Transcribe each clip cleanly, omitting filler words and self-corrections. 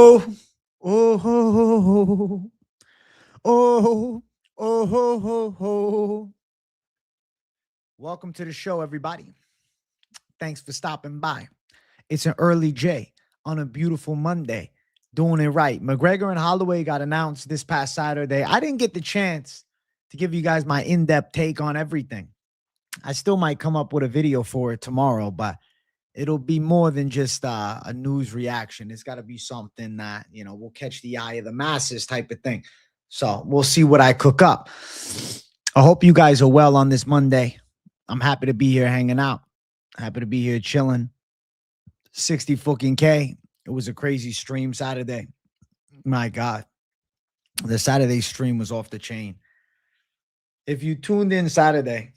Oh, oh, oh, oh. Welcome to the show, everybody. Thanks for stopping by. It's an early J on a beautiful Monday. Doing it right. McGregor and Holloway got announced this past Saturday. I didn't get the chance to give you guys my in-depth take on everything. I still might come up with a video for it tomorrow, but it'll be more than just a news reaction. It's got to be something that, will catch the eye of the masses type of thing. So we'll see what I cook up. I hope you guys are well on this Monday. I'm happy to be here hanging out. Happy to be here chilling. 60 fucking K. It was a crazy stream Saturday. My God. The Saturday stream was off the chain. If you tuned in Saturday,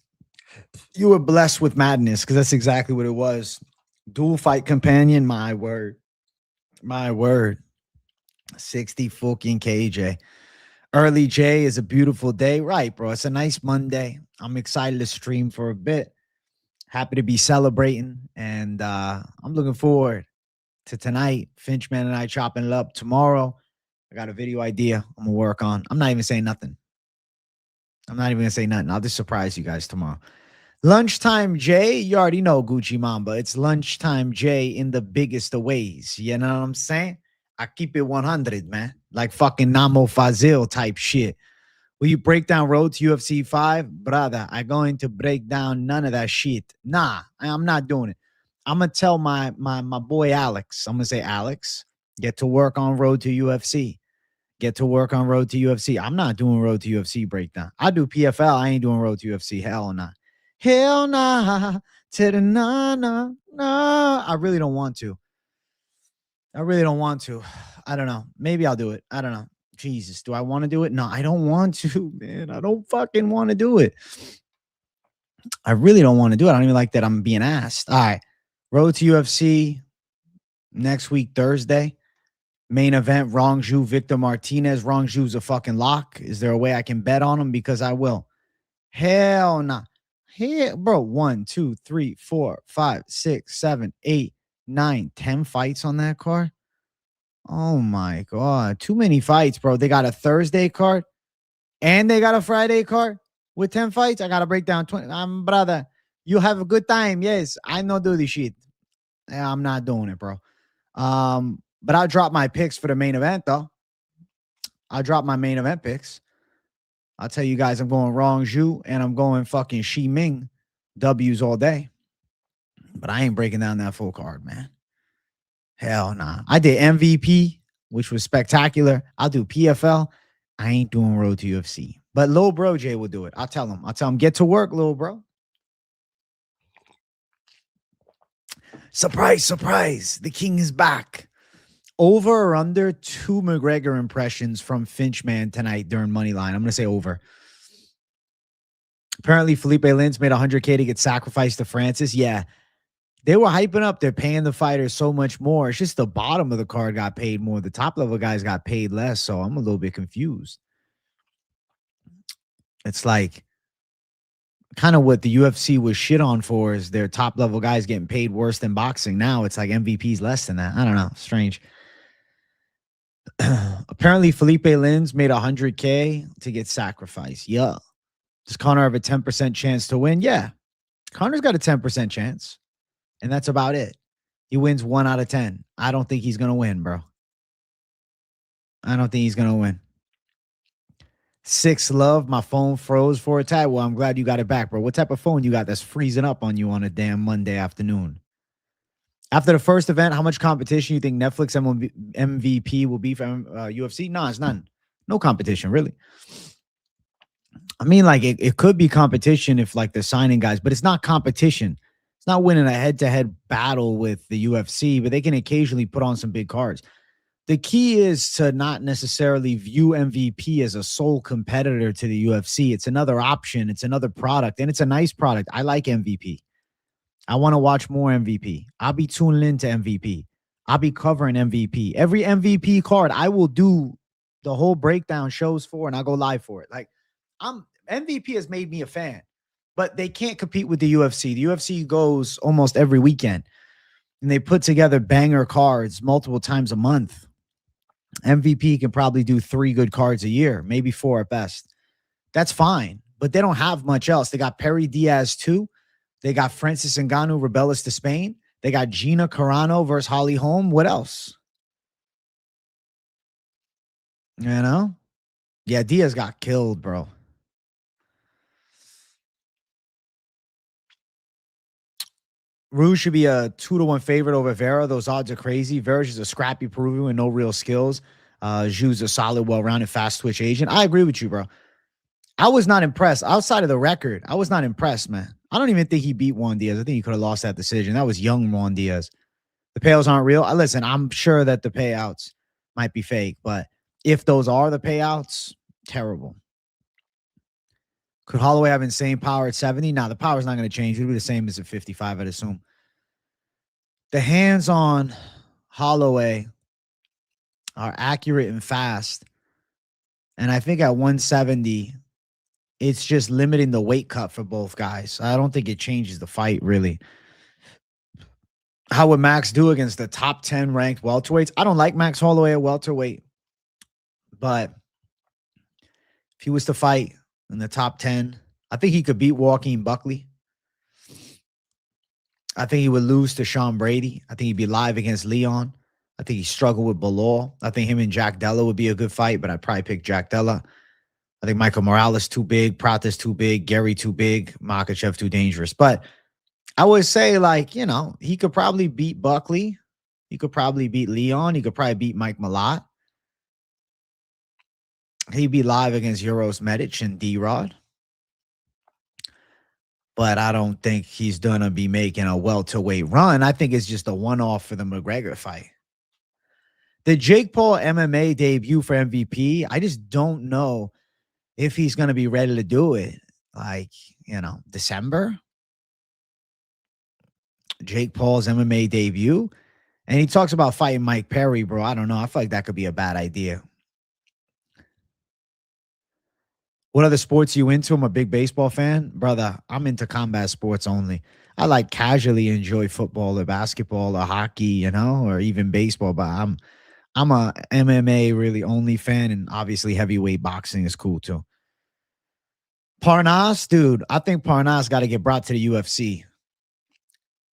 you were blessed with madness because that's exactly what it was. Dual fight companion, my word. My word. 60 fucking KJ. Early J is a beautiful day. Right, bro. It's a nice Monday. I'm excited to stream for a bit. Happy to be celebrating. And I'm looking forward to tonight. Finchman and I chopping it up. Tomorrow, I got a video idea I'm going to work on. I'm not even saying nothing. I'll just surprise you guys tomorrow. Lunchtime J, you already know Gucci Mamba. It's lunchtime J in the biggest of ways. You know what I'm saying? I keep it 100, man. Like fucking Namo Fazil type shit. Will you break down Road to UFC 5? Brother, I'm going to break down none of that shit. Nah, I'm not doing it. I'm going to tell my boy Alex. I'm going to say, Alex, get to work on Road to UFC. Get to work on Road to UFC. I'm not doing Road to UFC breakdown. I do PFL. I ain't doing Road to UFC. Hell nah. Hell nah. To the nah. I really don't want to. I don't know. Maybe I'll do it. I don't know. Jesus, do I want to do it? No, I don't want to, man. I don't fucking want to do it. I really don't want to do it. I don't even like that I'm being asked. All right. Road to UFC next week, Thursday. Main event, Rongju, Victor Martinez. Rongju's a fucking lock. Is there a way I can bet on him? Because I will. Hell nah. Here, bro. 1, 2, 3, 4, 5, 6, 7, 8, 9, 10 fights on that card. Oh my God. Too many fights, bro. They got a Thursday card and they got a Friday card with 10 fights. I got to break down 20. Brother, you have a good time. Yes, I know do this shit. I'm not doing it, bro. But I'll drop my picks for the main event, though. I'll drop my main event picks. I'll tell you guys I'm going Rongju and I'm going fucking Shi Ming W's all day. But I ain't breaking down that full card, man. Hell nah. I did MVP, which was spectacular. I'll do PFL. I ain't doing Road to UFC. But Lil Bro J will do it. I'll tell him, get to work, Lil Bro. Surprise, surprise. The king is back. Over or under 2 McGregor impressions from Finchman tonight during Moneyline. I'm going to say over. Apparently, Felipe Lins made $100K to get sacrificed to Francis. Yeah. They were hyping up. They're paying the fighters so much more. It's just the bottom of the card got paid more. The top level guys got paid less. So I'm a little bit confused. It's like kind of what the UFC was shit on for is their top level guys getting paid worse than boxing. Now it's like MVP's less than that. I don't know. Strange. Apparently, Felipe Lins made $100K to get sacrificed. Yeah. Does Conor have a 10% chance to win? Yeah. Conor's got a 10% chance. And that's about it. He wins 1 out of 10. I don't think he's going to win, bro. I don't think he's going to win. 6 Love, my phone froze for a time. Well, I'm glad you got it back, bro. What type of phone you got that's freezing up on you on a damn Monday afternoon? After the first event, how much competition you think Netflix MVP will be for UFC? No, it's none. No competition, really. I mean, like, it could be competition if, like, they're signing guys, but it's not competition. It's not winning a head-to-head battle with the UFC, but they can occasionally put on some big cards. The key is to not necessarily view MVP as a sole competitor to the UFC. It's another option. It's another product, and it's a nice product. I like MVP. I want to watch more MVP. I'll be tuning into MVP. I'll be covering MVP. Every MVP card, I will do the whole breakdown shows for, and I'll go live for it. Like, MVP has made me a fan. But they can't compete with the UFC. The UFC goes almost every weekend. And they put together banger cards multiple times a month. MVP can probably do 3 good cards a year, maybe 4 at best. That's fine, but they don't have much else. They got Perry Diaz too. They got Francis Ngannou, Rebellis to Spain. They got Gina Carano versus Holly Holm. What else? You know? Yeah, Diaz got killed, bro. Rouge should be a 2-1 favorite over Vera. Those odds are crazy. Vera's just a scrappy Peruvian with no real skills. Zhu's a solid, well-rounded, fast-twitch agent. I agree with you, bro. I was not impressed. Outside of the record, I was not impressed, man. I don't even think he beat Juan Diaz. I think he could have lost that decision. That was young Juan Diaz. The payouts aren't real. Listen, I'm sure that the payouts might be fake, but if those are the payouts, terrible. Could Holloway have insane power at 70? Nah, the power's not going to change. It'll be the same as at 55, I'd assume. The hands on Holloway are accurate and fast. And I think at 170, it's just limiting the weight cut for both guys. I don't think it changes the fight, really. How would Max do against the top 10 ranked welterweights? I don't like Max Holloway at welterweight, but if he was to fight in the top 10, I think he could beat Joaquin Buckley. I think he would lose to Sean Brady. I think he'd be live against Leon. I think he struggled with Belal. I think him and Jack Della would be a good fight, but I'd probably pick Jack Della. I think Michael Morales too big, Pratis too big, Gary too big, Makhachev too dangerous. But I would say, like, you know, he could probably beat Buckley. He could probably beat Leon. He could probably beat Mike Malott. He'd be live against Uros Medic and D-Rod. But I don't think he's going to be making a welterweight run. I think it's just a one-off for the McGregor fight. The Jake Paul MMA debut for MVP, I just don't know if he's going to be ready to do it. Like, you know, December? Jake Paul's MMA debut? And he talks about fighting Mike Perry, bro. I don't know. I feel like that could be a bad idea. What other sports are you into? I'm a big baseball fan. Brother, I'm into combat sports only. I like casually enjoy football or basketball or hockey, you know, or even baseball. But I'm a MMA really only fan, and obviously heavyweight boxing is cool too. Parnas, dude, I think Parnas got to get brought to the UFC.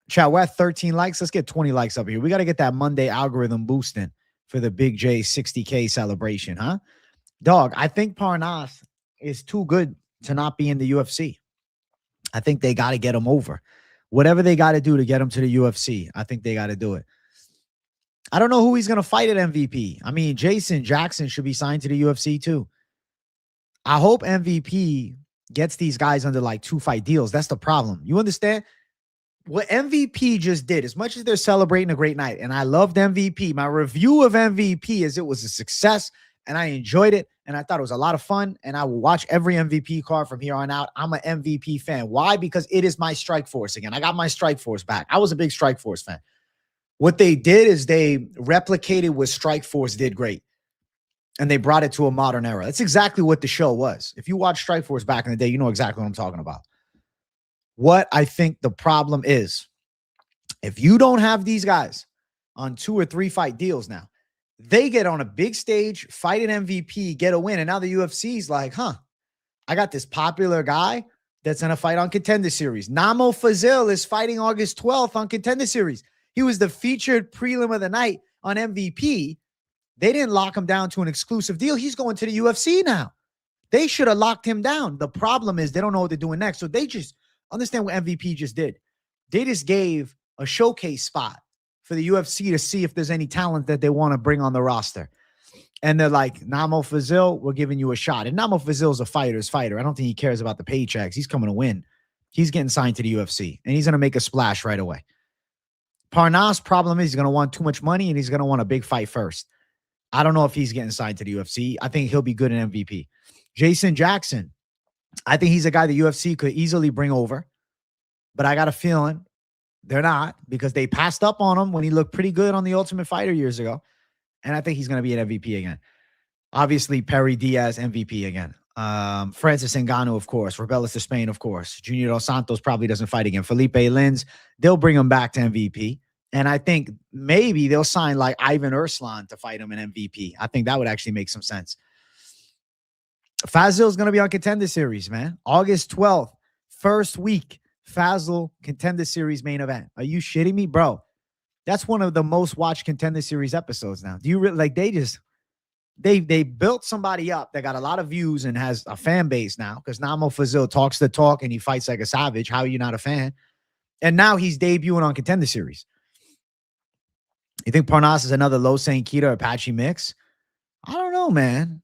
Chat, we're at 13 likes. Let's get 20 likes up here. We got to get that Monday algorithm boosting for the Big J 60K celebration, huh? Dog, I think Parnas is too good to not be in the UFC. I think they got to get him over. Whatever they got to do to get him to the UFC, I think they got to do it. I don't know who he's going to fight at MVP. I mean, Jason Jackson should be signed to the UFC too. I hope MVP gets these guys under like 2-fight deals. That's the problem. You understand? What MVP just did, as much as they're celebrating a great night, and I loved MVP, my review of MVP is it was a success, and I enjoyed it, and I thought it was a lot of fun, and I will watch every MVP card from here on out. I'm an MVP fan. Why? Because it is my Strike Force again. I got my Strike Force back. I was a big Strike Force fan. What they did is they replicated what Strike Force did great, and they brought it to a modern era. That's exactly what the show was. If you watch Strike Force back in the day, you know exactly what I'm talking about. What I think the problem is, if you don't have these guys on 2 or 3 fight deals now, they get on a big stage, fight an MVP, get a win, and now the UFC's like, I got this popular guy that's in a fight on Contender Series. Namo Fazil is fighting August 12th on Contender Series. He was the featured prelim of the night on MVP. They didn't lock him down to an exclusive deal. He's going to the UFC now. They should have locked him down. The problem is they don't know what they're doing next. So they just understand what MVP just did. They just gave a showcase spot for the UFC to see if there's any talent that they want to bring on the roster. And they're like, Namo Fazil, we're giving you a shot. And Namo Fazil's a fighter's fighter. I don't think he cares about the paychecks. He's coming to win. He's getting signed to the UFC, and he's going to make a splash right away. Parnas' problem is he's going to want too much money, and he's going to want a big fight first. I don't know if he's getting signed to the UFC. I think he'll be good in MVP. Jason Jackson, I think he's a guy the UFC could easily bring over, but I got a feeling they're not, because they passed up on him when he looked pretty good on the Ultimate Fighter years ago. And I think he's going to be an MVP again. Obviously, Perry Diaz, MVP again. Francis Ngannou, of course. Rebellis de Spain, of course. Junior Dos Santos probably doesn't fight again. Felipe Lins, they'll bring him back to MVP. And I think maybe they'll sign like Ivan Erslan to fight him in MVP. I think that would actually make some sense. Fazil's going to be on Contender Series, man. August 12th, first week, Fazil Contender Series main event. Are you shitting me, bro? That's one of the most watched Contender Series episodes now. Do you really like? They built somebody up that got a lot of views and has a fan base now because Namo Fazil talks the talk and he fights like a savage. How are you not a fan? And now he's debuting on Contender Series. You think Parnas is another Lo Saint Kita Apache mix? I don't know, man.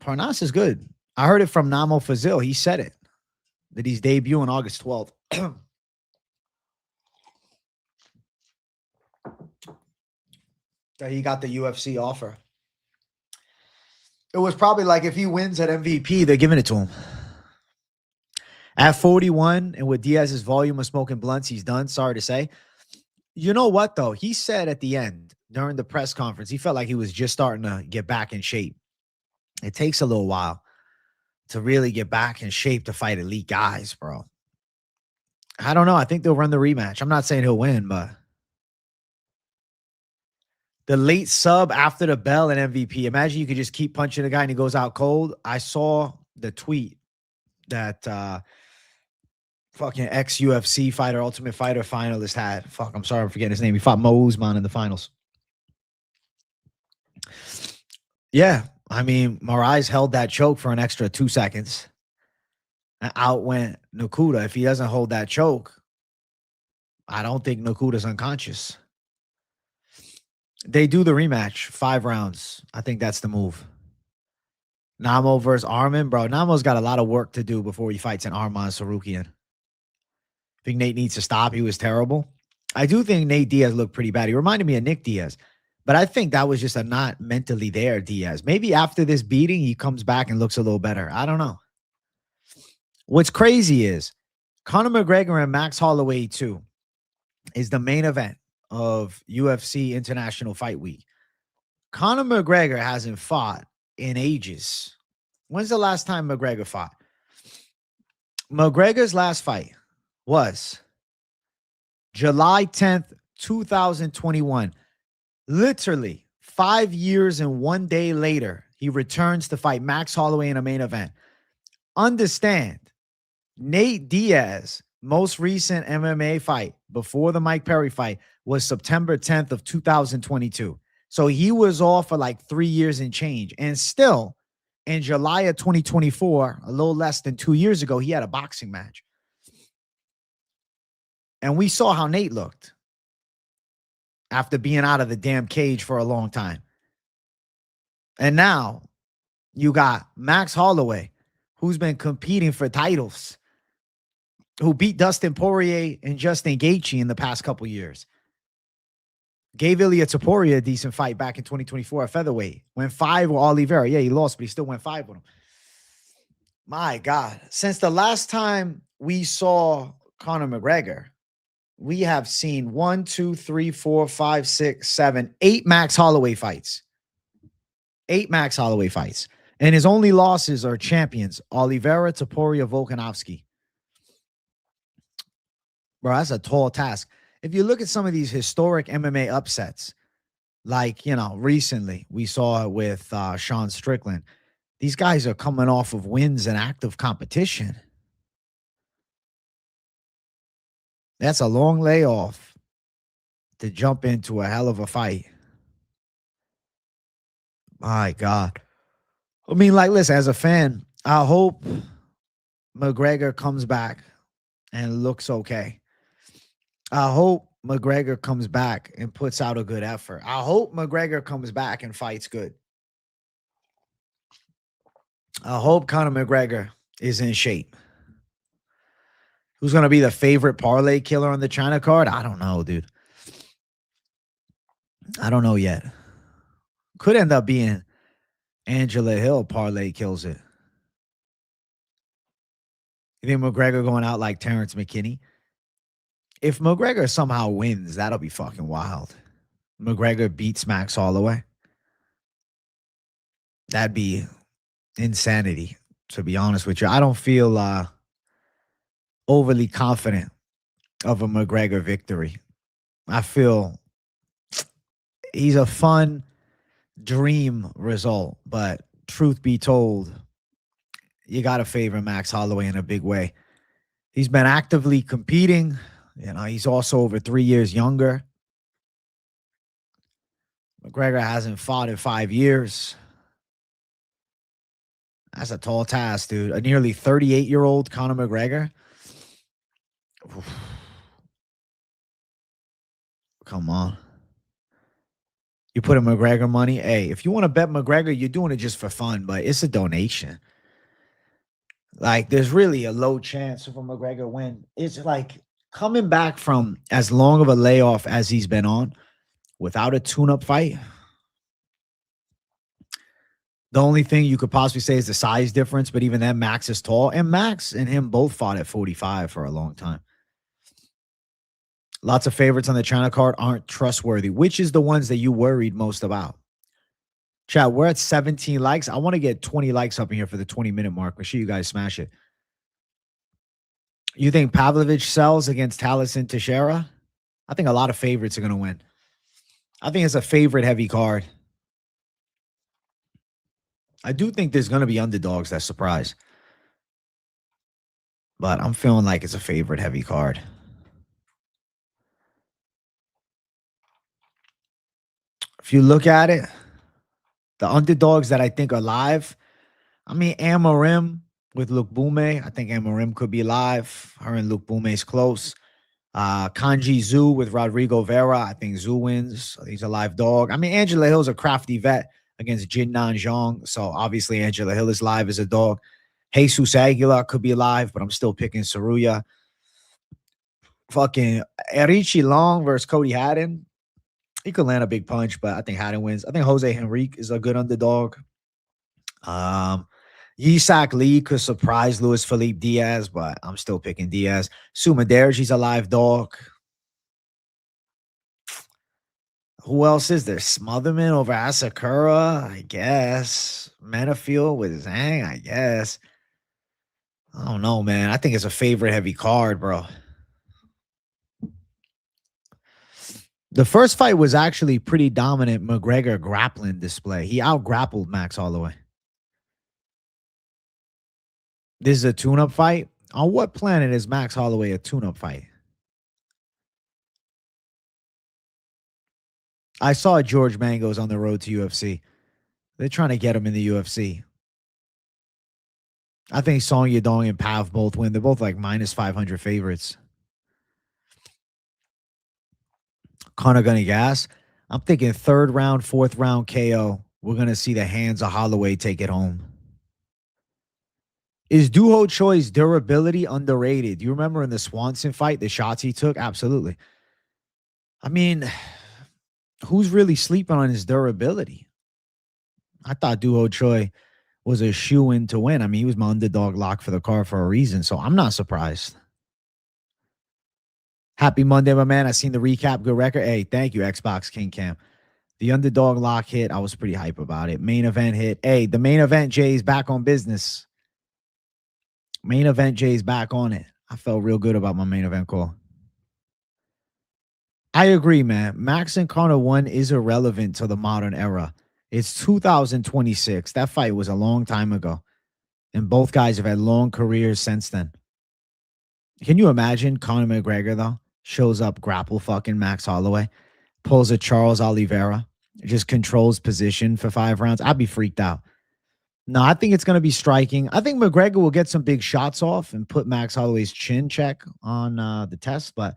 Parnas is good. I heard it from Namo Fazil. He said it, that he's debuting August 12th. That he got the UFC offer. It was probably like if he wins at MVP, they're giving it to him. At 41, and with Diaz's volume of smoking blunts, he's done. Sorry to say. You know what, though? He said at the end, during the press conference, he felt like he was just starting to get back in shape. It takes a little while to really get back in shape to fight elite guys, bro. I don't know. I think they'll run the rematch. I'm not saying he'll win, but the late sub after the bell and MVP. Imagine you could just keep punching the guy and he goes out cold. I saw the tweet that fucking ex-UFC fighter, Ultimate Fighter finalist had. Fuck, I'm sorry, I'm forgetting his name. He fought Mo Usman in the finals. Yeah, I mean, Moraes held that choke for an extra 2 seconds. And out went Nakuda. If he doesn't hold that choke, I don't think Nakuda's unconscious. They do the rematch, 5 rounds. I think that's the move. Namo versus Arman. Bro, Namo's got a lot of work to do before he fights an Arman Sarukian. I think Nate needs to stop. He was terrible. I do think Nate Diaz looked pretty bad. He reminded me of Nick Diaz. But I think that was just a not mentally there Diaz. Maybe after this beating, he comes back and looks a little better. I don't know. What's crazy is Conor McGregor and Max Holloway 2 is the main event of UFC International Fight Week. Conor McGregor hasn't fought in ages. When's the last time McGregor fought? McGregor's last fight was July 10th, 2021. Literally 5 years and 1 day later, he returns to fight Max Holloway in a main event. Understand, Nate Diaz, most recent MMA fight before the Mike Perry fight was September 10th of 2022. So he was off for like 3 years and change. And still, in July of 2024, a little less than 2 years ago, he had a boxing match. And we saw how Nate looked after being out of the damn cage for a long time. And now you got Max Holloway, who's been competing for titles, who beat Dustin Poirier and Justin Gaethje in the past couple years. Gave Ilia Topuria a decent fight back in 2024 at featherweight. Went 5 with Oliveira. Yeah, he lost, but he still went 5 with him. My God. Since the last time we saw Conor McGregor, we have seen 1, 2, 3, 4, 5, 6, 7, 8 Max Holloway fights. 8 Max Holloway fights. And his only losses are champions, Oliveira, Topuria, Volkanovski. Bro, that's a tall task. If you look at some of these historic MMA upsets, like, you know, recently we saw it with Sean Strickland. These guys are coming off of wins and active competition. That's a long layoff to jump into a hell of a fight. My God. I mean, like, listen, as a fan, I hope McGregor comes back and looks okay. I hope McGregor comes back and puts out a good effort. I hope McGregor comes back and fights good. I hope Conor McGregor is in shape. Who's going to be the favorite parlay killer on the China card? I don't know, dude. I don't know yet. Could end up being Angela Hill parlay kills it. You think McGregor going out like Terrence McKinney? If McGregor somehow wins, that'll be fucking wild. McGregor beats Max Holloway. That'd be insanity, to be honest with you. I don't feel overly confident of a McGregor victory. I feel he's a fun dream result, but truth be told, you got to favor Max Holloway in a big way. He's been actively competing. He's also over 3 years younger. McGregor hasn't fought in 5 years. That's a tall task, dude. A nearly 38-year-old Conor McGregor. Oof. Come on. You put in McGregor money. Hey, if you want to bet McGregor, you're doing it just for fun, but it's a donation. Like, there's really a low chance of a McGregor win. It's like coming back from as long of a layoff as he's been on without a tune-up fight. The only thing you could possibly say is the size difference, but even then, Max is tall. And Max and him both fought at 45 for a long time. Lots of favorites on the China card aren't trustworthy. Which is the ones that you worried most about? Chat, we're at 17 likes. I want to get 20 likes up in here for the 20-minute mark. Make sure you guys smash it. You think Pavlovich sells against Taliesin Teixeira? I think a lot of favorites are going to win. I think it's a favorite heavy card. I do think there's going to be underdogs that surprise. But I'm feeling like it's a favorite heavy card. If you look at it, the underdogs that I think are live, I mean, Amarim with Luke Bume. I think Amarim could be live. Her and Luke Bume's close. Kanji Zhu with Rodrigo Vera. I think Zhu wins. He's a live dog. I mean, Angela Hill's a crafty vet against Jin Nan Zhang. So obviously Angela Hill is live as a dog. Jesus Aguilar could be live, but I'm still picking Saruya. Fucking Erichi Long versus Cody Haddon. He could land a big punch, but I think Haddon wins. I think Jose Henrique is a good underdog. Yisak Lee could surprise Luis Felipe Diaz, but I'm still picking Diaz. Suma Derji's a live dog. Who else is there? Smotherman over Asakura, I guess. Manafield with Zhang, I guess. I don't know, man. I think it's a favorite heavy card, bro. The first fight was actually pretty dominant McGregor grappling display. He out-grappled Max Holloway. This is a tune-up fight. On what planet is Max Holloway a tune-up fight? I saw George Mangos on the road to UFC. They're trying to get him in the UFC. I think Song Yadong and Pav both win. They're both like minus 500 favorites. Conor gonna gas. I'm thinking third round, fourth round KO. We're going to see the hands of Holloway take it home. Is Duho Choi's durability underrated? Do you remember in the Swanson fight, the shots he took? Absolutely. I mean, who's really sleeping on his durability? I thought Duho Choi was a shoe-in to win. I mean, he was my underdog lock for the card for a reason, so I'm not surprised. Happy Monday, my man. I seen the recap. Good record. Hey, thank you, Xbox King Cam. The underdog lock hit. I was pretty hype about it. Main event hit. Hey, the main event, Jay's back on business. Main event, Jay's back on it. I felt real good about my main event call. I agree, man. Max and Conor 1 is irrelevant to the modern era. It's 2026. That fight was a long time ago. And both guys have had long careers since then. Can you imagine Conor McGregor, though, shows up, grapple fucking Max Holloway, pulls a Charles Oliveira, just controls position for 5 rounds? I'd be freaked out. No, I think it's going to be striking. I think McGregor will get some big shots off and put Max Holloway's chin check on the test, but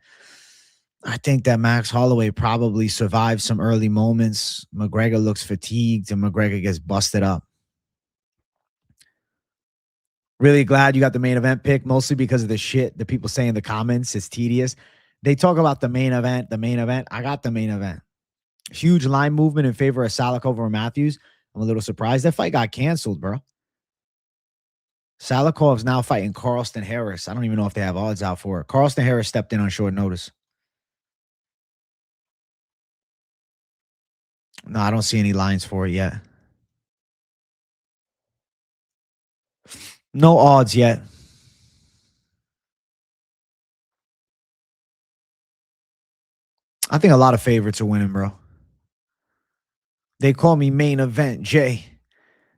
I think that Max Holloway probably survives some early moments. McGregor looks fatigued and McGregor gets busted up. Really glad you got the main event pick, mostly because of the shit that people say in the comments. It's tedious. They talk about the main event, the main event. I got the main event. Huge line movement in favor of Salak over Matthews. I'm a little surprised. That fight got canceled, bro. Salakov's now fighting Carlston Harris. I don't even know if they have odds out for it. Carlston Harris stepped in on short notice. No, I don't see any lines for it yet. No odds yet. I think a lot of favorites are winning, bro. They call me main event Jay.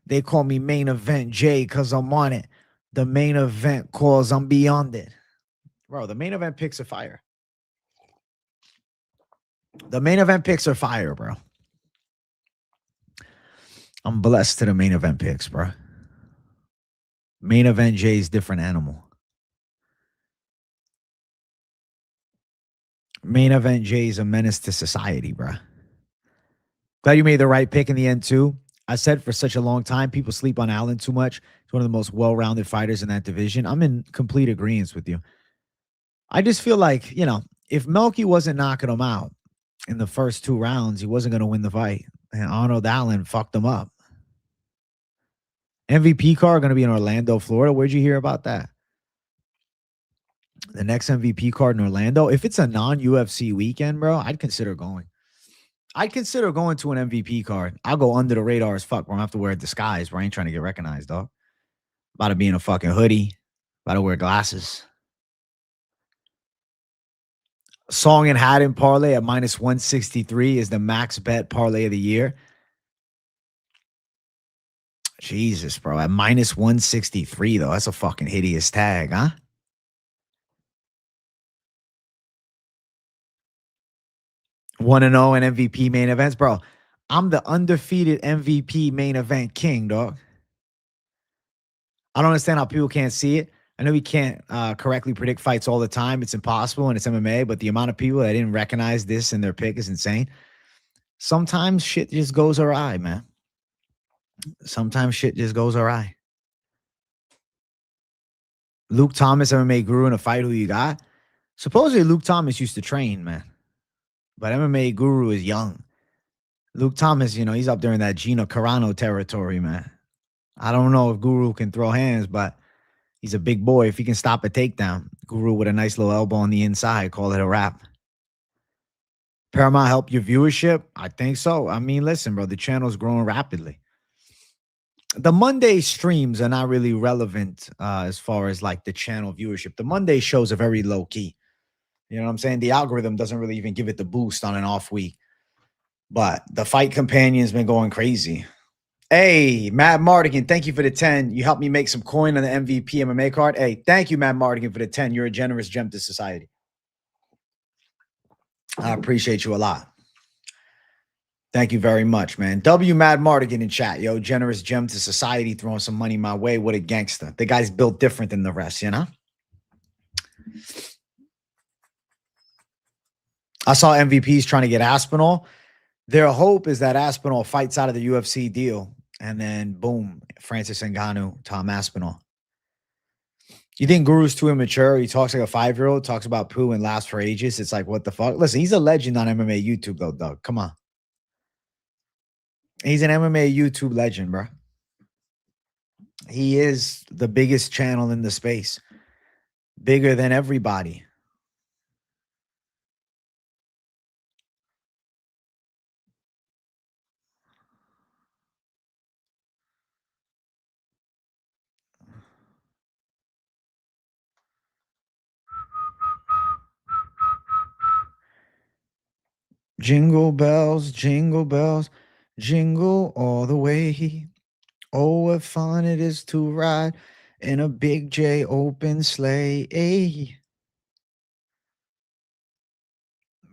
They call me main event Jay because I'm on it. The main event calls, I'm beyond it. Bro, the main event picks are fire. The main event picks are fire, bro. I'm blessed to the main event picks, bro. Main event Jay's different animal. Main event Jay's a menace to society, bro. Glad you made the right pick in the end, too. I said for such a long time, people sleep on Allen too much. He's one of the most well-rounded fighters in that division. I'm in complete agreement with you. I just feel like, if Melky wasn't knocking him out in the first 2 rounds, he wasn't going to win the fight. And Arnold Allen fucked him up. MVP card going to be in Orlando, Florida. Where'd you hear about that? The next MVP card in Orlando. If it's a non-UFC weekend, bro, I'd consider going. I'd consider going to an MVP card. I'll go under the radar as fuck, bro. I don't have to wear a disguise, bro. I ain't trying to get recognized, dog. About to be in a fucking hoodie. About to wear glasses. Song and Haddon parlay at minus 163 is the max bet parlay of the year. Jesus, bro. At minus 163, though. That's a fucking hideous tag, huh? Want to know an MVP main events, bro? I'm the undefeated MVP main event king, dog. I don't understand how people can't see it. I know we can't correctly predict fights all the time. It's impossible and it's MMA, but the amount of people that didn't recognize this in their pick is insane. Sometimes shit just goes awry, man. Sometimes shit just goes awry. Luke Thomas, MMA guru in a fight, who you got? Supposedly Luke Thomas used to train, man. But MMA guru is young. Luke Thomas, he's up there in that Gina Carano territory, man. I don't know if Guru can throw hands, but he's a big boy. If he can stop a takedown, Guru with a nice little elbow on the inside, call it a wrap. Paramount help your viewership? I think so. I mean, listen, bro, the channel's growing rapidly. The Monday streams are not really relevant as far as like the channel viewership. The Monday shows are very low key. You know what I'm saying? The algorithm doesn't really even give it the boost on an off week. But the Fight Companion's been going crazy. Hey, Matt Mardigan, thank you for the 10. You helped me make some coin on the MVP MMA card. Hey, thank you, Matt Mardigan, for the 10. You're a generous gem to society. I appreciate you a lot. Thank you very much, man. W Mad Mardigan in chat, yo. Generous gem to society, throwing some money my way. What a gangster. The guy's built different than the rest, you know? I saw MVPs trying to get Aspinall. Their hope is that Aspinall fights out of the UFC deal. And then, boom, Francis Ngannou, Tom Aspinall. You think Guru's too immature? He talks like a 5-year-old, talks about poo and laughs for ages. It's like, what the fuck? Listen, he's a legend on MMA YouTube, though, Doug. Come on. He's an MMA YouTube legend, bro. He is the biggest channel in the space. Bigger than everybody. Jingle bells, jingle all the way. Oh, what fun it is to ride in a big J open sleigh. Hey.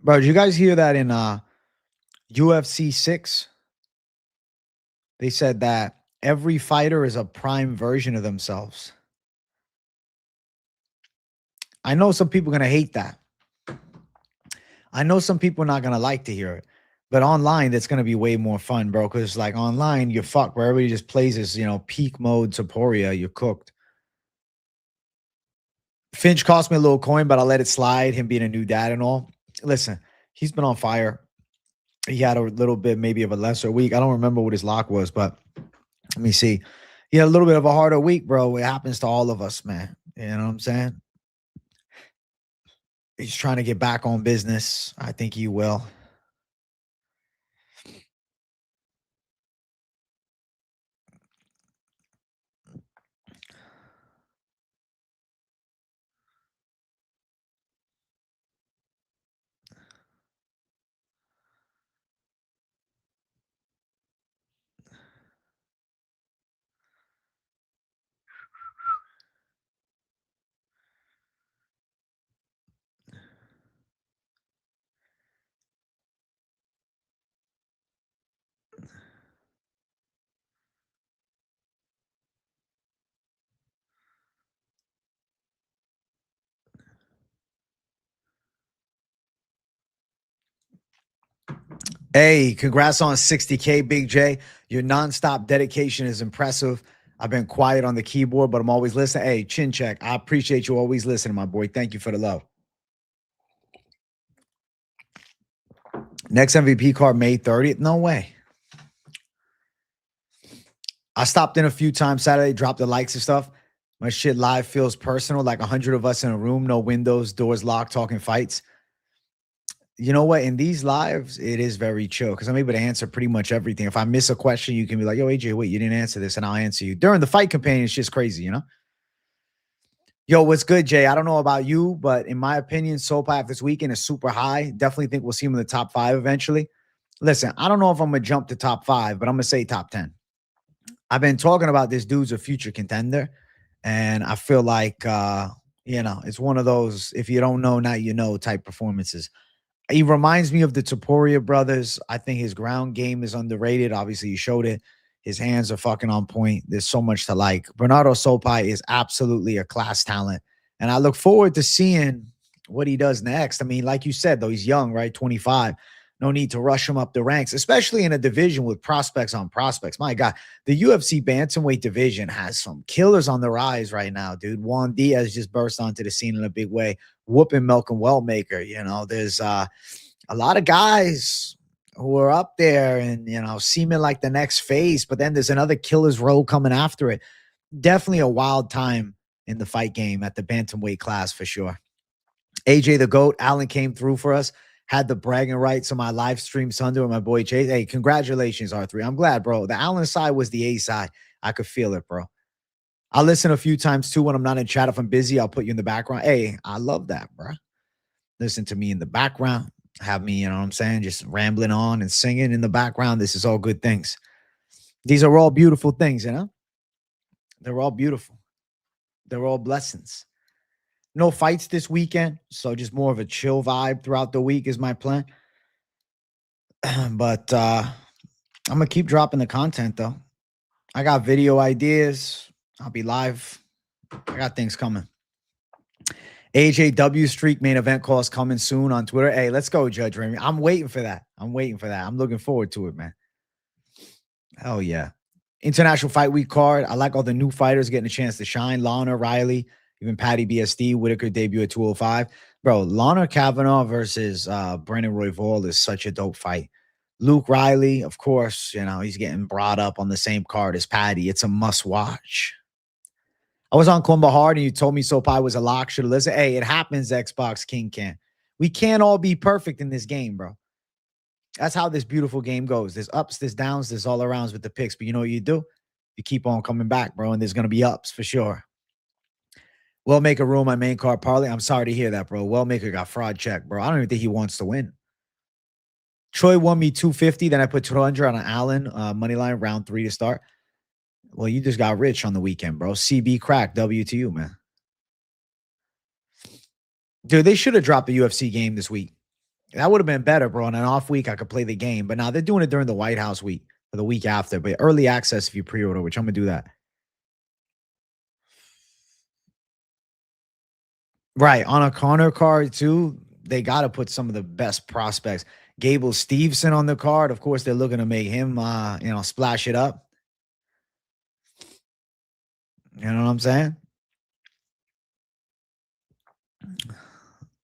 Bro, did you guys hear that in UFC 6? They said that every fighter is a prime version of themselves. I know some people are going to hate that. I know some people are not going to like to hear it. But online, that's going to be way more fun, bro. Because like online, you're fucked where everybody just plays this, peak mode Taporia. You're cooked. Finch cost me a little coin, but I let it slide, him being a new dad and all. Listen, he's been on fire. He had a little bit maybe of a lesser week. I don't remember what his lock was, but let me see. He had a little bit of a harder week, bro. It happens to all of us, man. You know what I'm saying? He's trying to get back on business. I think he will. Hey, congrats on 60K, Big J. Your nonstop dedication is impressive. I've been quiet on the keyboard, but I'm always listening. Hey, chin check. I appreciate you always listening, my boy. Thank you for the love. Next MVP card, May 30th. No way. I stopped in a few times Saturday, dropped the likes and stuff. My shit live feels personal, like 100 of us in a room, no windows, doors locked, talking fights. You know what? In these lives, it is very chill because I'm able to answer pretty much everything. If I miss a question, you can be like, yo, AJ, wait, you didn't answer this, and I'll answer you. During the fight companion, it's just crazy, you know? Yo, what's good, Jay? I don't know about you, but in my opinion, SoulPath this weekend is super high. Definitely think we'll see him in the top 5 eventually. Listen, I don't know if I'm going to jump to top 5, but I'm going to say top 10. I've been talking about this dude's a future contender, and I feel like, it's one of those, if you don't know, now you know type performances. He reminds me of the Topuria brothers. I think his ground game is underrated. Obviously, you showed it. His hands are fucking on point. There's so much to like. Bernardo Sopai is absolutely a class talent. And I look forward to seeing what he does next. I mean, like you said, though, he's young, right? 25. No need to rush him up the ranks, especially in a division with prospects on prospects. My God, the UFC bantamweight division has some killers on the rise right now, dude. Juan Diaz just burst onto the scene in a big way, whooping Malcolm Wellmaker. You know, there's a lot of guys who are up there and, seeming like the next phase, but then there's another killer's row coming after it. Definitely a wild time in the fight game at the bantamweight class for sure. AJ the GOAT, Allen came through for us. Had the bragging rights on my live stream Sunday with my boy Chase. Hey, congratulations, R3. I'm glad, bro. The Allen side was the A side. I could feel it, bro. I'll listen a few times too when I'm not in chat. If I'm busy, I'll put you in the background. Hey, I love that, bro. Listen to me in the background. Have me, you know what I'm saying, just rambling on and singing in the background. This is all good things. These are all beautiful things, you know? They're all beautiful. They're all blessings. No fights this weekend, so just more of a chill vibe throughout the week is my plan. But I'm going to keep dropping the content, though. I got video ideas. I'll be live. I got things coming. AJW Streak main event calls coming soon on Twitter. Hey, let's go, Judge Remy. I'm waiting for that. I'm looking forward to it, man. Hell yeah. International Fight Week card. I like all the new fighters getting a chance to shine. Lana, Riley, even Patty BSD, Whitaker debut at 205. Bro, Lana Kavanaugh versus Brennan Royval is such a dope fight. Luke Riley, of course, he's getting brought up on the same card as Patty. It's a must watch. I was on Columba Hard and you told me Sopai was a lock. Should have listened. Hey, it happens, Xbox King can. We can't all be perfect in this game, bro. That's how this beautiful game goes. There's ups, there's downs, there's all arounds with the picks. But you know what you do? You keep on coming back, bro, and there's going to be ups for sure. Wellmaker rule my main card parlay. I'm sorry to hear that, bro. Wellmaker got fraud check, bro. I don't even think he wants to win. Troy won me 250. Then I put 200 on an Allen Moneyline round 3 to start. Well, you just got rich on the weekend, bro. CB crack. W to you, man. Dude, they should have dropped the UFC game this week. That would have been better, bro. On an off week, I could play the game. But now they're doing it during the White House week or the week after. But early access if you pre-order, which I'm going to do that. Right. On a Conor card, too, they got to put some of the best prospects. Gable Steveson on the card. Of course, they're looking to make him, splash it up. You know what I'm saying?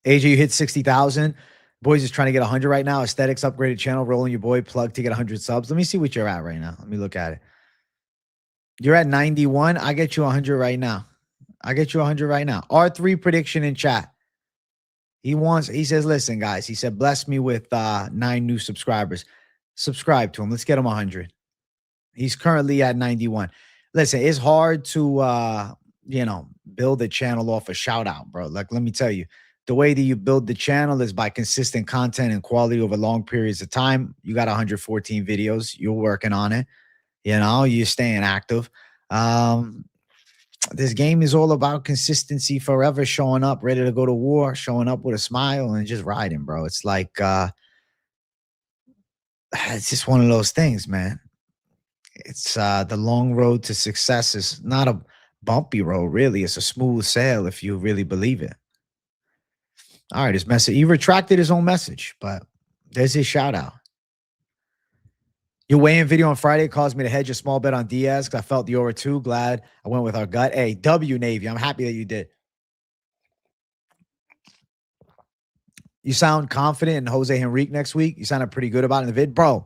AJ, you hit 60,000. Boys is trying to get 100 right now. Aesthetics upgraded channel. Rolling your boy. Plug to get 100 subs. Let me see what you're at right now. Let me look at it. You're at 91. I get you 100 right now. R3 prediction in chat. He says, listen, guys. He said, bless me with 9 new subscribers. Subscribe to him. Let's get him 100. He's currently at 91. Listen, it's hard to, build a channel off a shout out, bro. Like, let me tell you, the way that you build the channel is by consistent content and quality over long periods of time. You got 114 videos. You're working on it. You're staying active. This game is all about consistency forever, showing up, ready to go to war, showing up with a smile and just riding, bro. It's like, it's just one of those things, man. It's the long road to success is not a bumpy road, really. It's a smooth sail if you really believe it. All right, his message. He retracted his own message, but there's his shout out. Your weigh-in video on Friday caused me to hedge a small bet on Diaz because I felt the over 2. Glad I went with our gut. Hey, W Navy. I'm happy that you did. You sound confident in Jose Henrique next week. You sounded pretty good about it in the vid. Bro,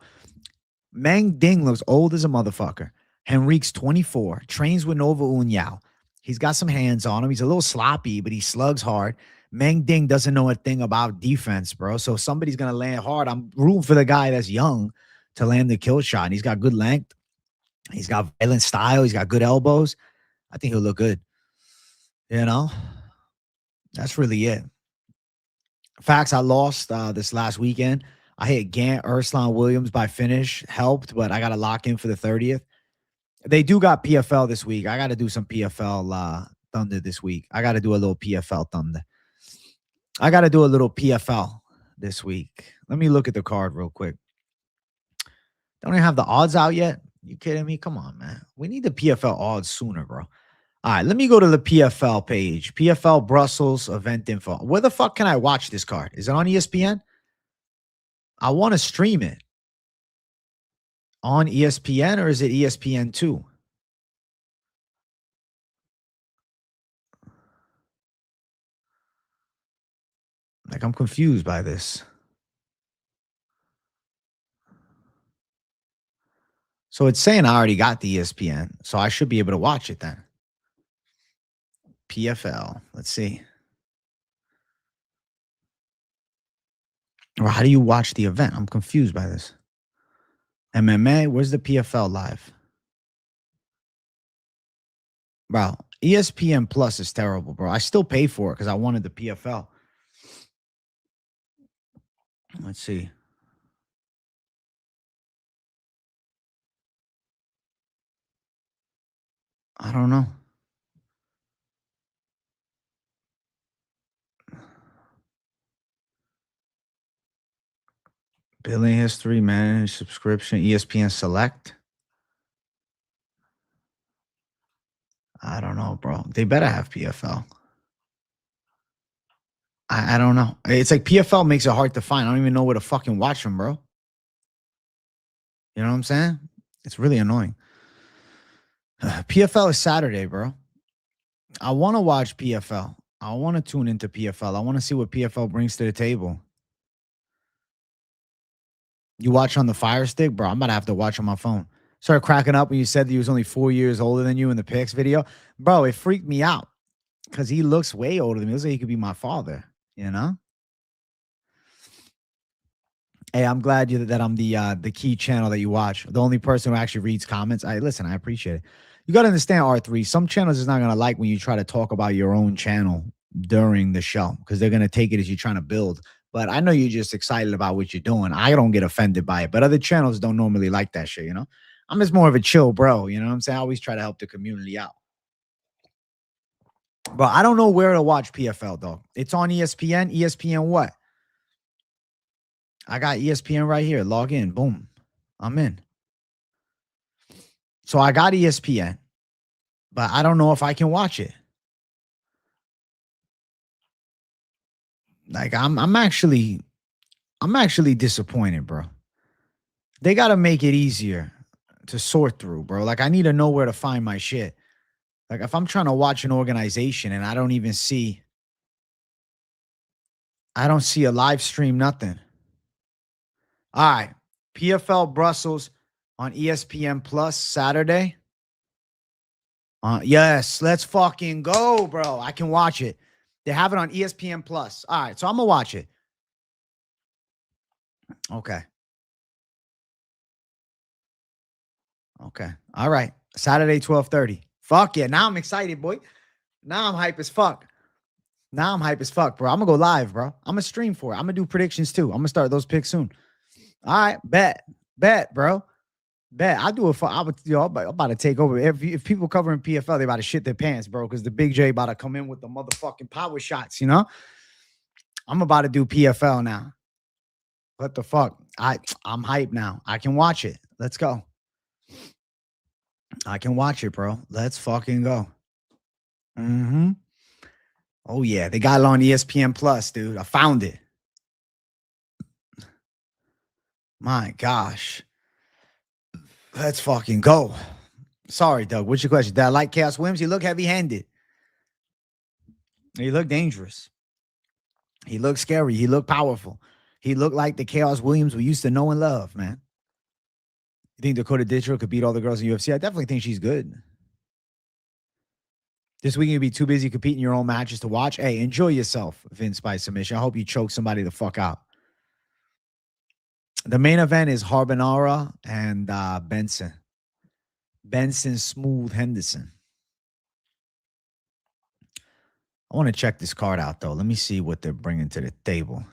Mang Ding looks old as a motherfucker. Henrique's 24, trains with Nova Unyao. He's got some hands on him. He's a little sloppy, but he slugs hard. Mang Ding doesn't know a thing about defense, bro. So somebody's going to land hard. I'm rooting for the guy that's young to land the kill shot. And he's got good length. He's got violent style. He's got good elbows. I think he'll look good. You know, that's really it. Facts, I lost this last weekend. I hit Gant, Urslan Williams by finish. Helped, but I got to lock in for the 30th. They do got PFL this week. I got to do some PFL Thunder this week. I got to do a little PFL Thunder. I got to do a little PFL this week. Let me look at the card real quick. Don't even have the odds out yet. You kidding me? Come on, man. We need the PFL odds sooner, bro. All right, let me go to the PFL page. PFL Brussels event info. Where the fuck can I watch this card? Is it on ESPN? I want to stream it. On ESPN or is it ESPN2? Like, I'm confused by this. So it's saying I already got the ESPN, so I should be able to watch it then. PFL. Let's see. Or how do you watch the event? I'm confused by this. MMA, where's the PFL live? Bro, ESPN Plus is terrible, bro. I still pay for it because I wanted the PFL. Let's see. I don't know. Billing history, manage subscription, ESPN Select. I don't know, bro. They better have PFL. I don't know. It's like PFL makes it hard to find. I don't even know where to fucking watch them, bro. You know what I'm saying? It's really annoying. PFL is Saturday, bro. I want to watch PFL. I want to tune into PFL. I want to see what PFL brings to the table. You watch on the Fire Stick, bro? I'm about to have to watch on my phone. Started cracking up when you said that he was only 4 years older than you in the pics video. Bro, it freaked me out because he looks way older than me. It looks like he could be my father, you know? Hey, I'm glad that I'm the key channel that you watch. The only person who actually reads comments. Listen, I appreciate it. You got to understand, R3, some channels is not going to like when you try to talk about your own channel during the show because they're going to take it as you're trying to build. But I know you're just excited about what you're doing. I don't get offended by it, but other channels don't normally like that shit, you know? I'm just more of a chill bro, you know what I'm saying? I always try to help the community out. But I don't know where to watch PFL, though. It's on ESPN. ESPN what? I got ESPN right here. Log in. Boom. I'm in. So I got ESPN, but I don't know if I can watch it. Like I'm actually disappointed, bro. They got to make it easier to sort through, bro. Like I need to know where to find my shit. Like if I'm trying to watch an organization and I don't see a live stream, nothing. All right. PFL Brussels on ESPN Plus Saturday. Yes, let's fucking go, bro. I can watch it. They have it on ESPN Plus. All right, so I'm going to watch it. Okay. Okay. All right. Saturday, 12:30. Fuck yeah. Now I'm excited, boy. Now I'm hype as fuck. Bro. I'm going to go live, bro. I'm going to stream for it. I'm going to do predictions too. I'm going to start those picks soon. All right. Bet, bro. Bet. I do it for, I'm about to take over. If people covering PFL, they about to shit their pants, bro, because the Big J about to come in with the motherfucking power shots, you know? I'm about to do PFL now. What the fuck? I'm hyped now. I can watch it. Let's go. I can watch it, bro. Let's fucking go. Mm-hmm. Oh, yeah. They got it on ESPN Plus, dude. I found it. My gosh. Let's fucking go. Sorry, Doug. What's your question? Did I like Chaos Williams? He looked heavy-handed. He looked dangerous. He looked scary. He looked powerful. He looked like the Chaos Williams we used to know and love, man. You think Dakota Ditcher could beat all the girls in UFC? I definitely think she's good. This week you'd be too busy competing your own matches to watch. Hey, enjoy yourself, Vince, by submission. I hope you choke somebody the fuck out. The main event is Harbinara and Benson. Benson Smooth Henderson. I want to check this card out, though. Let me see what they're bringing to the table.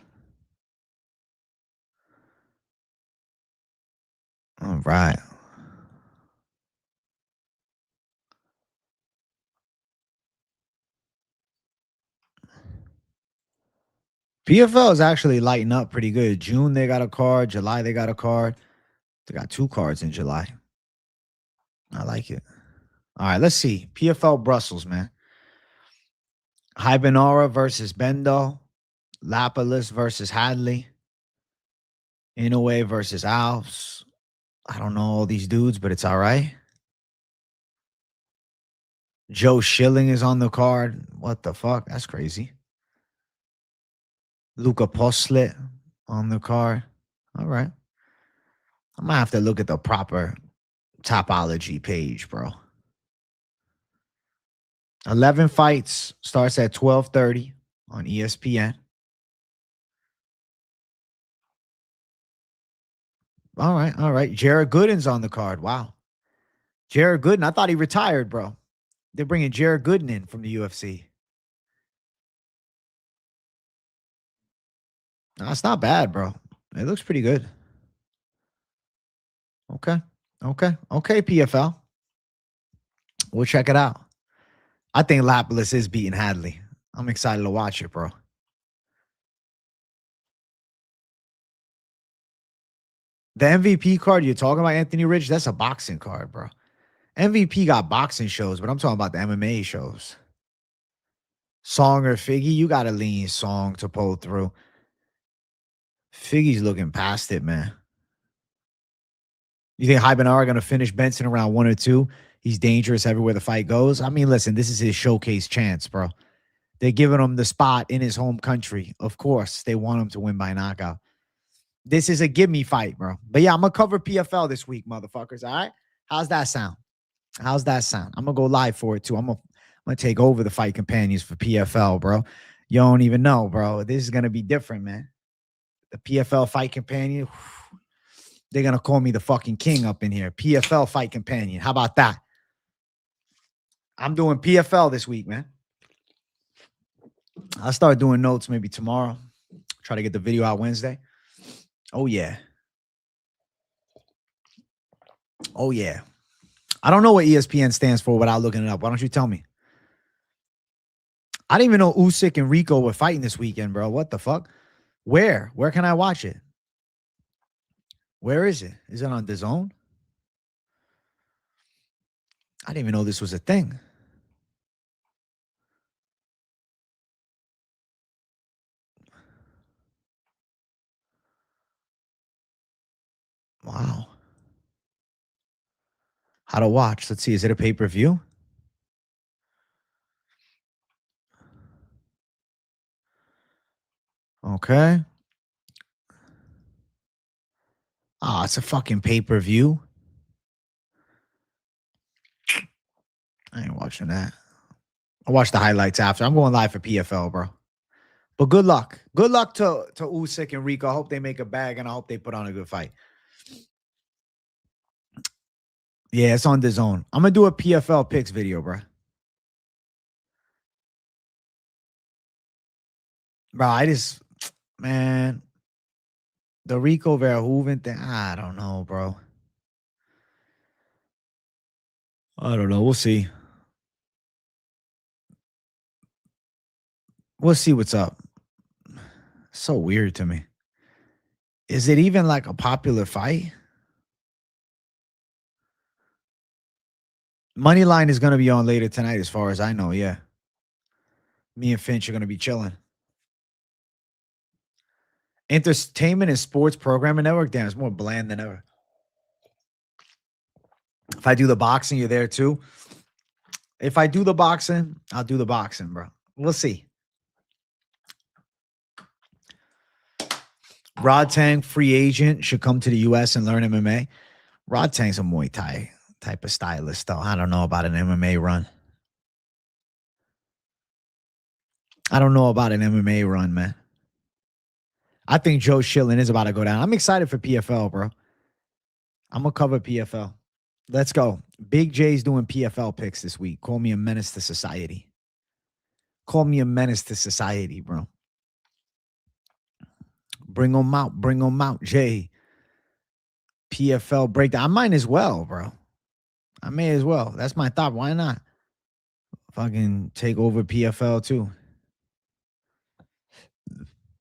All right. PFL is actually lighting up pretty good. June, they got a card. July, they got a card. They got 2 cards in July. I like it. All right, let's see. PFL Brussels, man. Hybinara versus Bendo. Lapalus versus Hadley. Inoue versus Alves. I don't know all these dudes, but it's all right. Joe Schilling is on the card. What the fuck? That's crazy. Luca Poslet on the card. All right. I'm going to have to look at the proper topology page, bro. 11 fights. Starts at 12:30 on ESPN. All right. All right. Jared Gooden's on the card. Wow. Jared Gooden. I thought he retired, bro. They're bringing Jared Gooden in from the UFC. That's not bad, bro. It looks pretty good. Okay. Okay, PFL. We'll check it out. I think Lapalus is beating Hadley. I'm excited to watch it, bro. The MVP card you're talking about, Anthony Ridge, that's a boxing card, bro. MVP got boxing shows, but I'm talking about the MMA shows. Song or Figgy, you got to lean Song to pull through. Figgy's looking past it, man. You think Hybinara going to finish Benson around 1 or 2? He's dangerous everywhere the fight goes. I mean, listen, this is his showcase chance, bro. They're giving him the spot in his home country. Of course, they want him to win by knockout. This is a give-me fight, bro. But yeah, I'm going to cover PFL this week, motherfuckers, all right? How's that sound? I'm going to go live for it, too. I'm going to take over the fight companions for PFL, bro. You don't even know, bro. This is going to be different, man. The PFL fight companion, they're going to call me the fucking king up in here. PFL fight companion. How about that? I'm doing PFL this week, man. I'll start doing notes maybe tomorrow. Try to get the video out Wednesday. Oh, yeah. Oh, yeah. I don't know what ESPN stands for without looking it up. Why don't you tell me? I didn't even know Usyk and Rico were fighting this weekend, bro. What the fuck? Where? Where can I watch it? Where is it? Is it on DAZN? I didn't even know this was a thing. Wow. How to watch? Let's see. Is it a pay-per-view? Okay. Oh, it's a fucking pay-per-view. I ain't watching that. I'll watch the highlights after. I'm going live for PFL, bro. But good luck. Good luck to Usyk and Rico. I hope they make a bag, and I hope they put on a good fight. Yeah, it's on DAZN. I'm going to do a PFL picks video, bro. Bro, man, the Rico Verhoeven thing, I don't know, bro. I don't know. We'll see. We'll see what's up. So weird to me. Is it even like a popular fight? Moneyline is going to be on later tonight, as far as I know. Yeah. Me and Finch are going to be chilling. Entertainment and Sports Programming Network. Damn, it's more bland than ever. If I do the boxing, you're there too. If I do the boxing, I'll do the boxing, bro. We'll see. Rod Tang, free agent, should come to the U.S. and learn MMA. Rod Tang's a Muay Thai type of stylist, though. I don't know about an MMA run. I don't know about an MMA run, man. I think Joe Schilling is about to go down. I'm excited for PFL, bro. I'm going to cover PFL. Let's go. Big J's doing PFL picks this week. Call me a menace to society. Call me a menace to society, bro. Bring them out. Bring them out, Jay. PFL breakdown. I might as well, bro. I may as well. That's my thought. Why not? Fucking take over PFL too.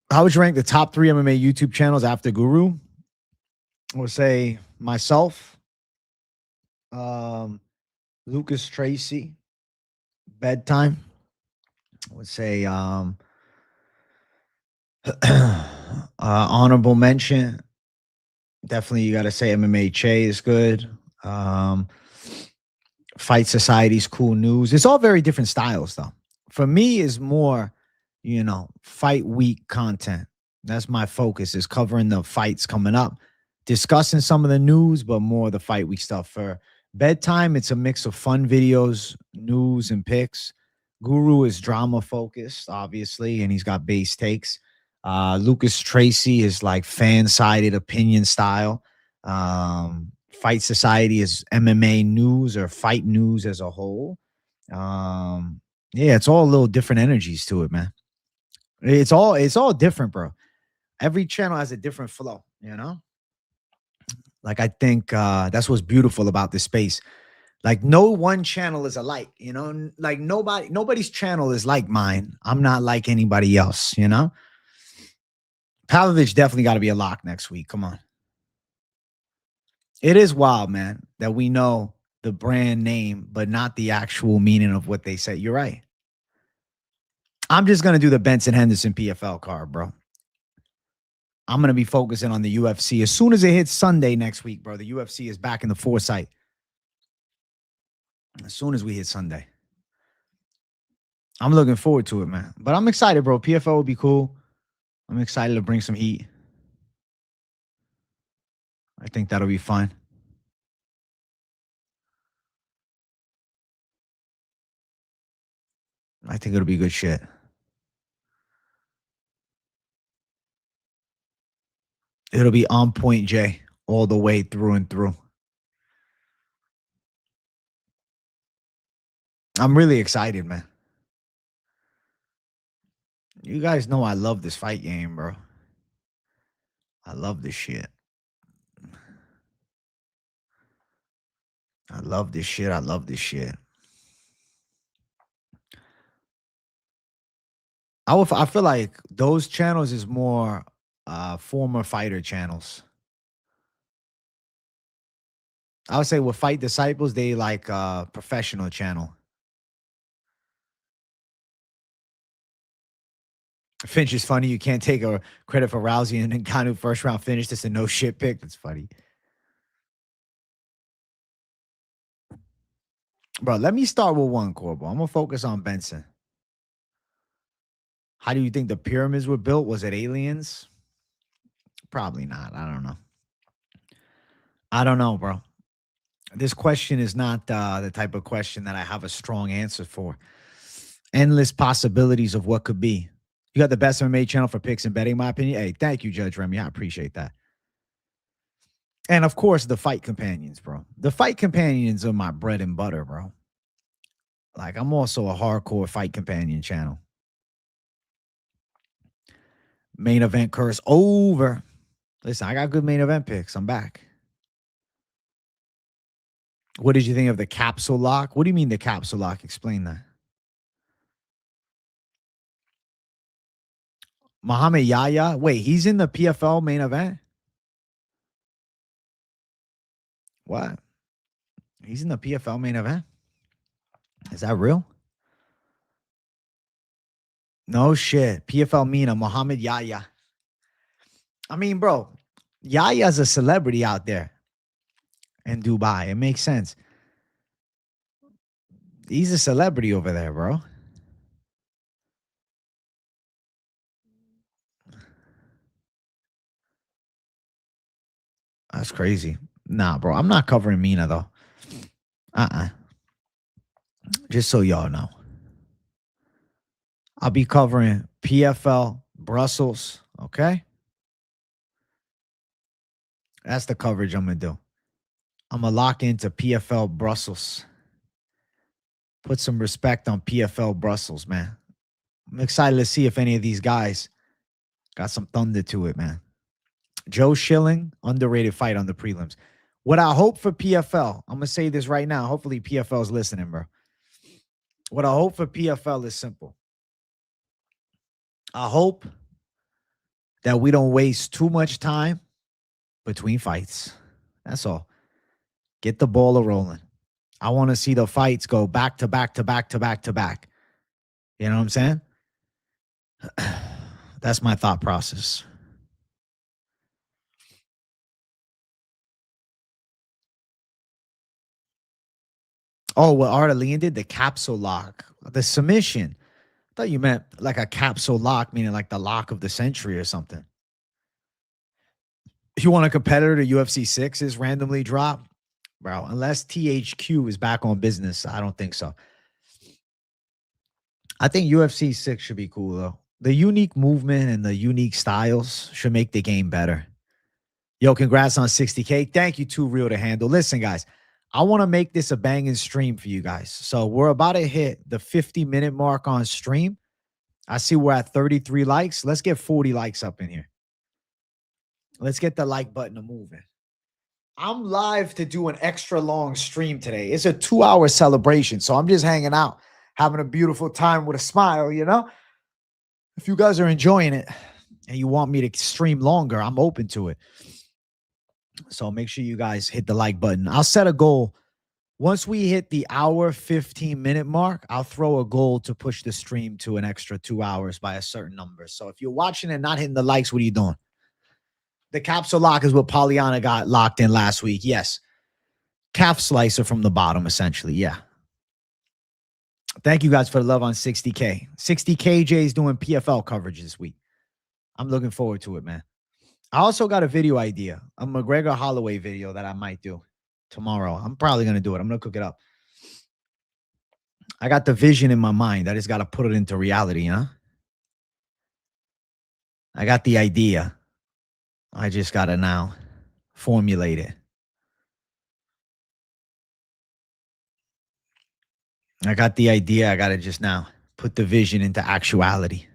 How would you rank the top 3 MMA YouTube channels after Guru? I would say myself, Lucas Tracy, Bedtime. I would say honorable mention. Definitely, you got to say MMA Che is good. Fight Society's cool news. It's all very different styles, though. For me, is more, fight week content. That's my focus, is covering the fights coming up, discussing some of the news, but more the fight week stuff. For Bedtime, it's a mix of fun videos, news, and picks. Guru is drama focused, obviously, and he's got base takes. Lucas Tracy is like fan-sided opinion style. Fight Society is MMA news or fight news as a whole. Yeah, it's all a little different energies to it, man. It's all different, bro. Every channel has a different flow, Like, I think that's what's beautiful about this space. Like, no one channel is alike, Like, nobody's channel is like mine. I'm not like anybody else, Pavlovich definitely got to be a lock next week. Come on. It is wild, man, that we know the brand name, but not the actual meaning of what they say. You're right. I'm just going to do the Benson Henderson PFL card, bro. I'm going to be focusing on the UFC. As soon as it hits Sunday next week, bro, the UFC is back in the foresight. As soon as we hit Sunday. I'm looking forward to it, man. But I'm excited, bro. PFL will be cool. I'm excited to bring some heat. I think that'll be fun. I think it'll be good shit. It'll be on point, Jay, all the way through and through. I'm really excited, man. You guys know I love this fight game, bro. I love this shit. I love this shit. I love this shit. I feel like those channels is more former fighter channels. I would say with Fight Disciples, they like professional channel. Finch is funny. You can't take a credit for Rousey and Ngannou first round finish. That's a no shit pick. That's funny. Bro, let me start with one, Corbo. I'm going to focus on Benson. How do you think the pyramids were built? Was it aliens? Probably not. I don't know. I don't know, bro. This question is not the type of question that I have a strong answer for. Endless possibilities of what could be. You got the best MMA channel for picks and betting, in my opinion. Hey, thank you, Judge Remy. I appreciate that. And, of course, the Fight Companions, bro. The Fight Companions are my bread and butter, bro. Like, I'm also a hardcore Fight Companion channel. Main event curse over. Listen, I got good main event picks. I'm back. What did you think of the capsule lock? What do you mean the capsule lock? Explain that. Muhammad Yahya. Wait, he's in the PFL main event? What? He's in the PFL main event? Is that real? No shit. PFL Mina, Muhammad Yahya. I mean, bro, Yahya's a celebrity out there. in Dubai. It makes sense. He's a celebrity over there, bro. That's crazy. Nah, bro. I'm not covering Mina though. Just so y'all know. I'll be covering PFL Brussels. Okay. That's the coverage I'm gonna do. I'm gonna lock into PFL Brussels. Put some respect on PFL Brussels, man. I'm excited to see if any of these guys got some thunder to it, man. Joe Schilling, underrated fight on the prelims. What I hope for PFL, I'm going to say this right now. Hopefully PFL is listening, bro. What I hope for PFL is simple. I hope that we don't waste too much time between fights. That's all. Get the ball rolling. I want to see the fights go back to back to back to back to back. You know what I'm saying? That's my thought process. Oh, what Artelene did? The capsule lock. The submission. I thought you meant like a capsule lock, meaning like the lock of the century or something. If you want a competitor to UFC 6 is randomly drop, bro, unless THQ is back on business, I don't think so. I think UFC 6 should be cool, though. The unique movement and the unique styles should make the game better. Yo, congrats on 60K. Thank you, Too Real to Handle. Listen, guys, I want to make this a banging stream for you guys. So we're about to hit the 50-minute mark on stream. I see we're at 33 likes. Let's get 40 likes up in here. Let's get the like button moving. I'm live to do an extra long stream today. It's a 2-hour celebration. So I'm just hanging out, having a beautiful time with a smile, you know? If you guys are enjoying it and you want me to stream longer, I'm open to it. So make sure you guys hit the like button. I'll set a goal. Once we hit the hour 15-minute mark, I'll throw a goal to push the stream to an extra 2 hours by a certain number. So if you're watching and not hitting the likes, what are you doing? The capsule lock is what Pollyanna got locked in last week. Yes. Calf slicer from the bottom, essentially. Yeah. Thank you guys for the love on 60K. 60KJ is doing PFL coverage this week. I'm looking forward to it, man. I also got a video idea, a McGregor Holloway video that I might do tomorrow. I'm probably going to do it. I'm going to cook it up. I got the vision in my mind. I just got to put it into reality, you know? I got the idea. I just got to now formulate it. I got the idea. I got to just now put the vision into actuality.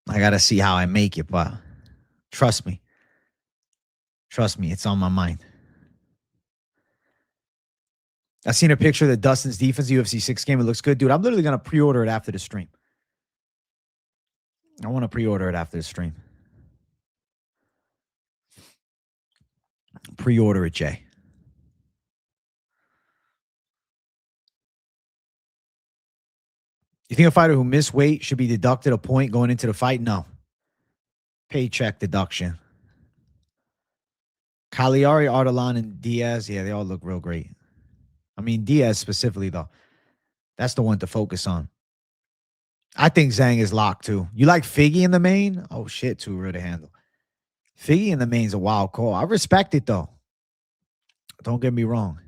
I got to see how I make it, but trust me. Trust me, it's on my mind. I've seen a picture of the Dustin's defense UFC 6 game. It looks good. Dude, I'm literally going to pre-order it after the stream. I want to pre-order it after the stream. Pre-order it, Jay. You think a fighter who missed weight should be deducted a point going into the fight? No. Paycheck deduction. Cagliari, Artelon, and Diaz. Yeah, they all look real great. I mean, Diaz specifically, though. That's the one to focus on. I think Zhang is locked, too. You like Figgy in the main? Oh, shit, too real to handle. Figgy in the main is a wild call. I respect it, though. Don't get me wrong.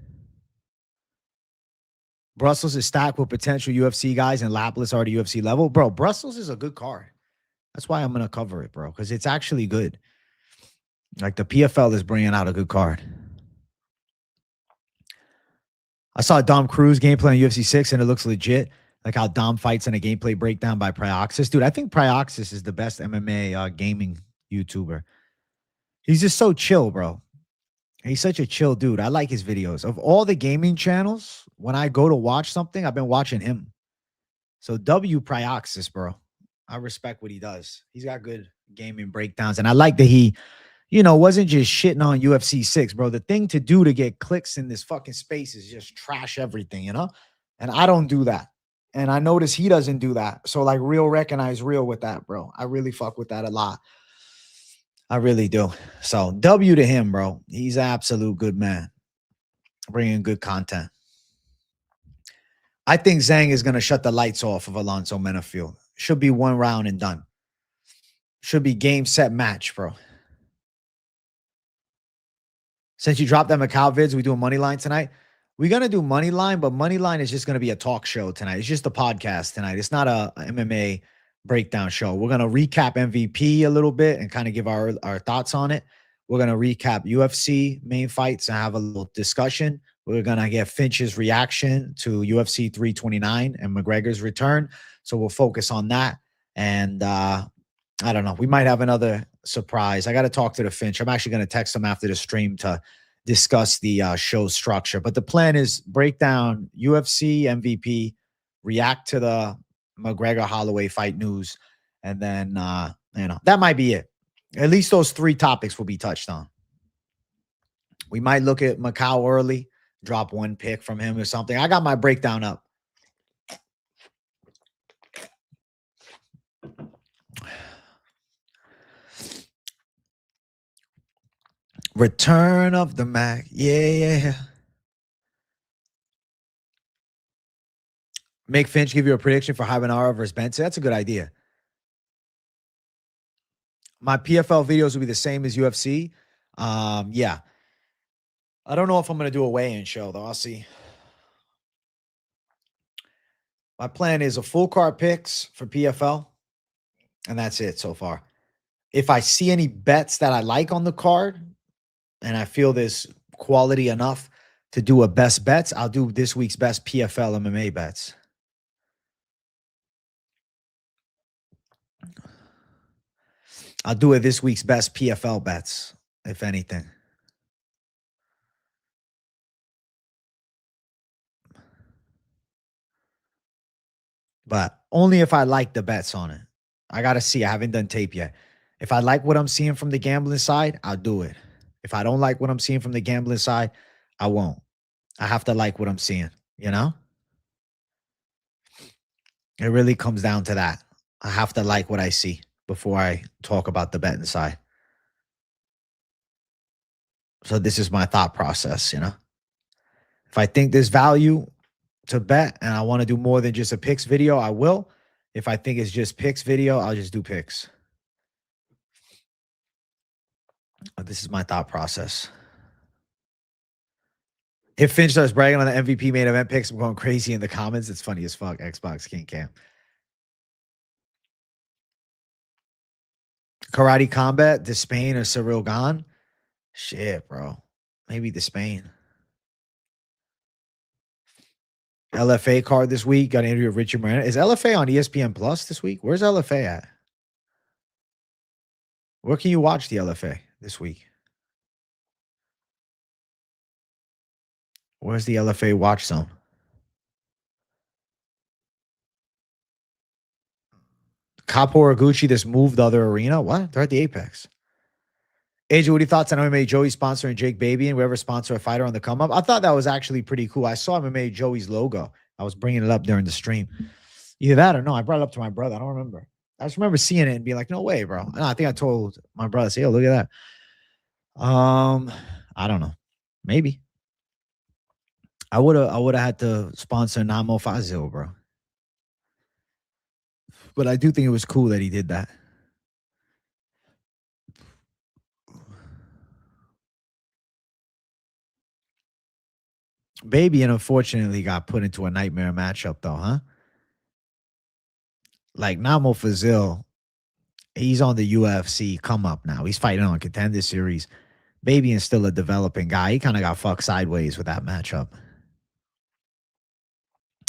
Brussels is stacked with potential UFC guys, and Lapless are at UFC level. Bro, Brussels is a good card. That's why I'm going to cover it, bro, because it's actually good. Like, the PFL is bringing out a good card. I saw Dom Cruz gameplay on UFC 6, and it looks legit. Like how Dom fights in a gameplay breakdown by Prioxis. Dude, I think Prioxis is the best MMA gaming YouTuber. He's just so chill, bro. He's such a chill dude. I like his videos. Of all the gaming channels, when I go to watch something, I've been watching him. So W Prioxis, bro. I respect what he does. He's got good gaming breakdowns. And I like that he, you know, wasn't just shitting on UFC 6, bro. The thing to do to get clicks in this fucking space is just trash everything, you know? And I don't do that. And I notice he doesn't do that. So, like, real recognize real with that, bro. I really fuck with that a lot. I really do. So W to him, bro. He's an absolute good man, bringing good content. I think Zhang is going to shut the lights off of Alonso Menafield. Should be one round and done. Should be game, set, match, bro. Since you dropped that Macau vids, we do a money line tonight. We're going to do money line, but money line is just going to be a talk show tonight. It's just a podcast tonight. It's not a MMA breakdown show. We're going to recap MVP a little bit and kind of give our thoughts on it. We're going to recap UFC main fights and have a little discussion. We're going to get Finch's reaction to UFC 329 and McGregor's return. So we'll focus on that. And I don't know. We might have another surprise. I got to talk to the Finch. I'm actually going to text him after the stream to discuss the show structure. But the plan is break down UFC MVP, react to the McGregor Holloway fight news, and then that might be it. At least those three topics will be touched on. We might look at Macau early, drop one pick from him or something. I got my breakdown up. Return of the Mac. Yeah. Make Finch give you a prediction for Habanara versus Benson. That's a good idea. My PFL videos will be the same as UFC. Yeah. I don't know if I'm going to do a weigh-in show, though. I'll see. My plan is a full card picks for PFL, and that's it so far. If I see any bets that I like on the card and I feel there's quality enough to do a best bets, I'll do this week's best PFL MMA bets. I'll do it this week's best PFL bets, if anything. But only if I like the bets on it. I got to see. I haven't done tape yet. If I like what I'm seeing from the gambling side, I'll do it. If I don't like what I'm seeing from the gambling side, I won't. I have to like what I'm seeing, you know? It really comes down to that. I have to like what I see before I talk about the betting side. So this is my thought process, you know? If I think there's value to bet and I want to do more than just a picks video, I will. If I think it's just picks video, I'll just do picks. But this is my thought process. If Finch starts bragging on the MVP main event picks, I'm going crazy in the comments. It's funny as fuck. Xbox King Cam. Karate Combat, Despain or Cyril Gane? Shit, bro. Maybe Despain. LFA card this week. Got an interview with Richard Moreno. Is LFA on ESPN Plus this week? Where's LFA at? Where can you watch the LFA this week? Where's the LFA watch zone? Capo Iguchi just moved the other arena? What? They're at the Apex. AJ, what are your thoughts on MMA Joey sponsoring Jake Baby and whoever sponsor a fighter on the come up? I thought that was actually pretty cool. I saw MMA Joey's logo. I was bringing it up during the stream. Either that or no, I brought it up to my brother. I don't remember. I just remember seeing it and being like, no way, bro. No, I think I told my brother, say, oh, look at that. I don't know. Maybe. I would have had to sponsor Namo Fazil, bro. But I do think it was cool that he did that. Baby, and unfortunately got put into a nightmare matchup, though, huh? Like Namo Fazil, he's on the UFC come up now. He's fighting on Contender Series. Baby is still a developing guy. He kind of got fucked sideways with that matchup.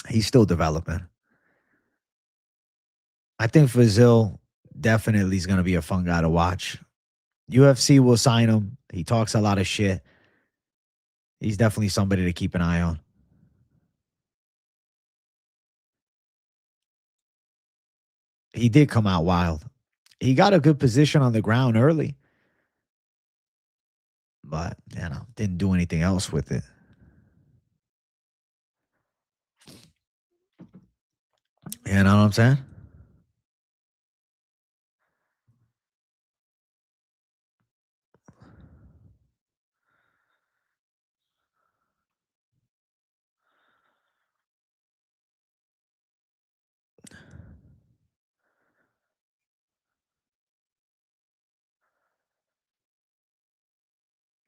He's still developing. I think Fazil definitely is going to be a fun guy to watch. UFC will sign him. He talks a lot of shit. He's definitely somebody to keep an eye on. He did come out wild. He got a good position on the ground early, but, didn't do anything else with it. You know what I'm saying?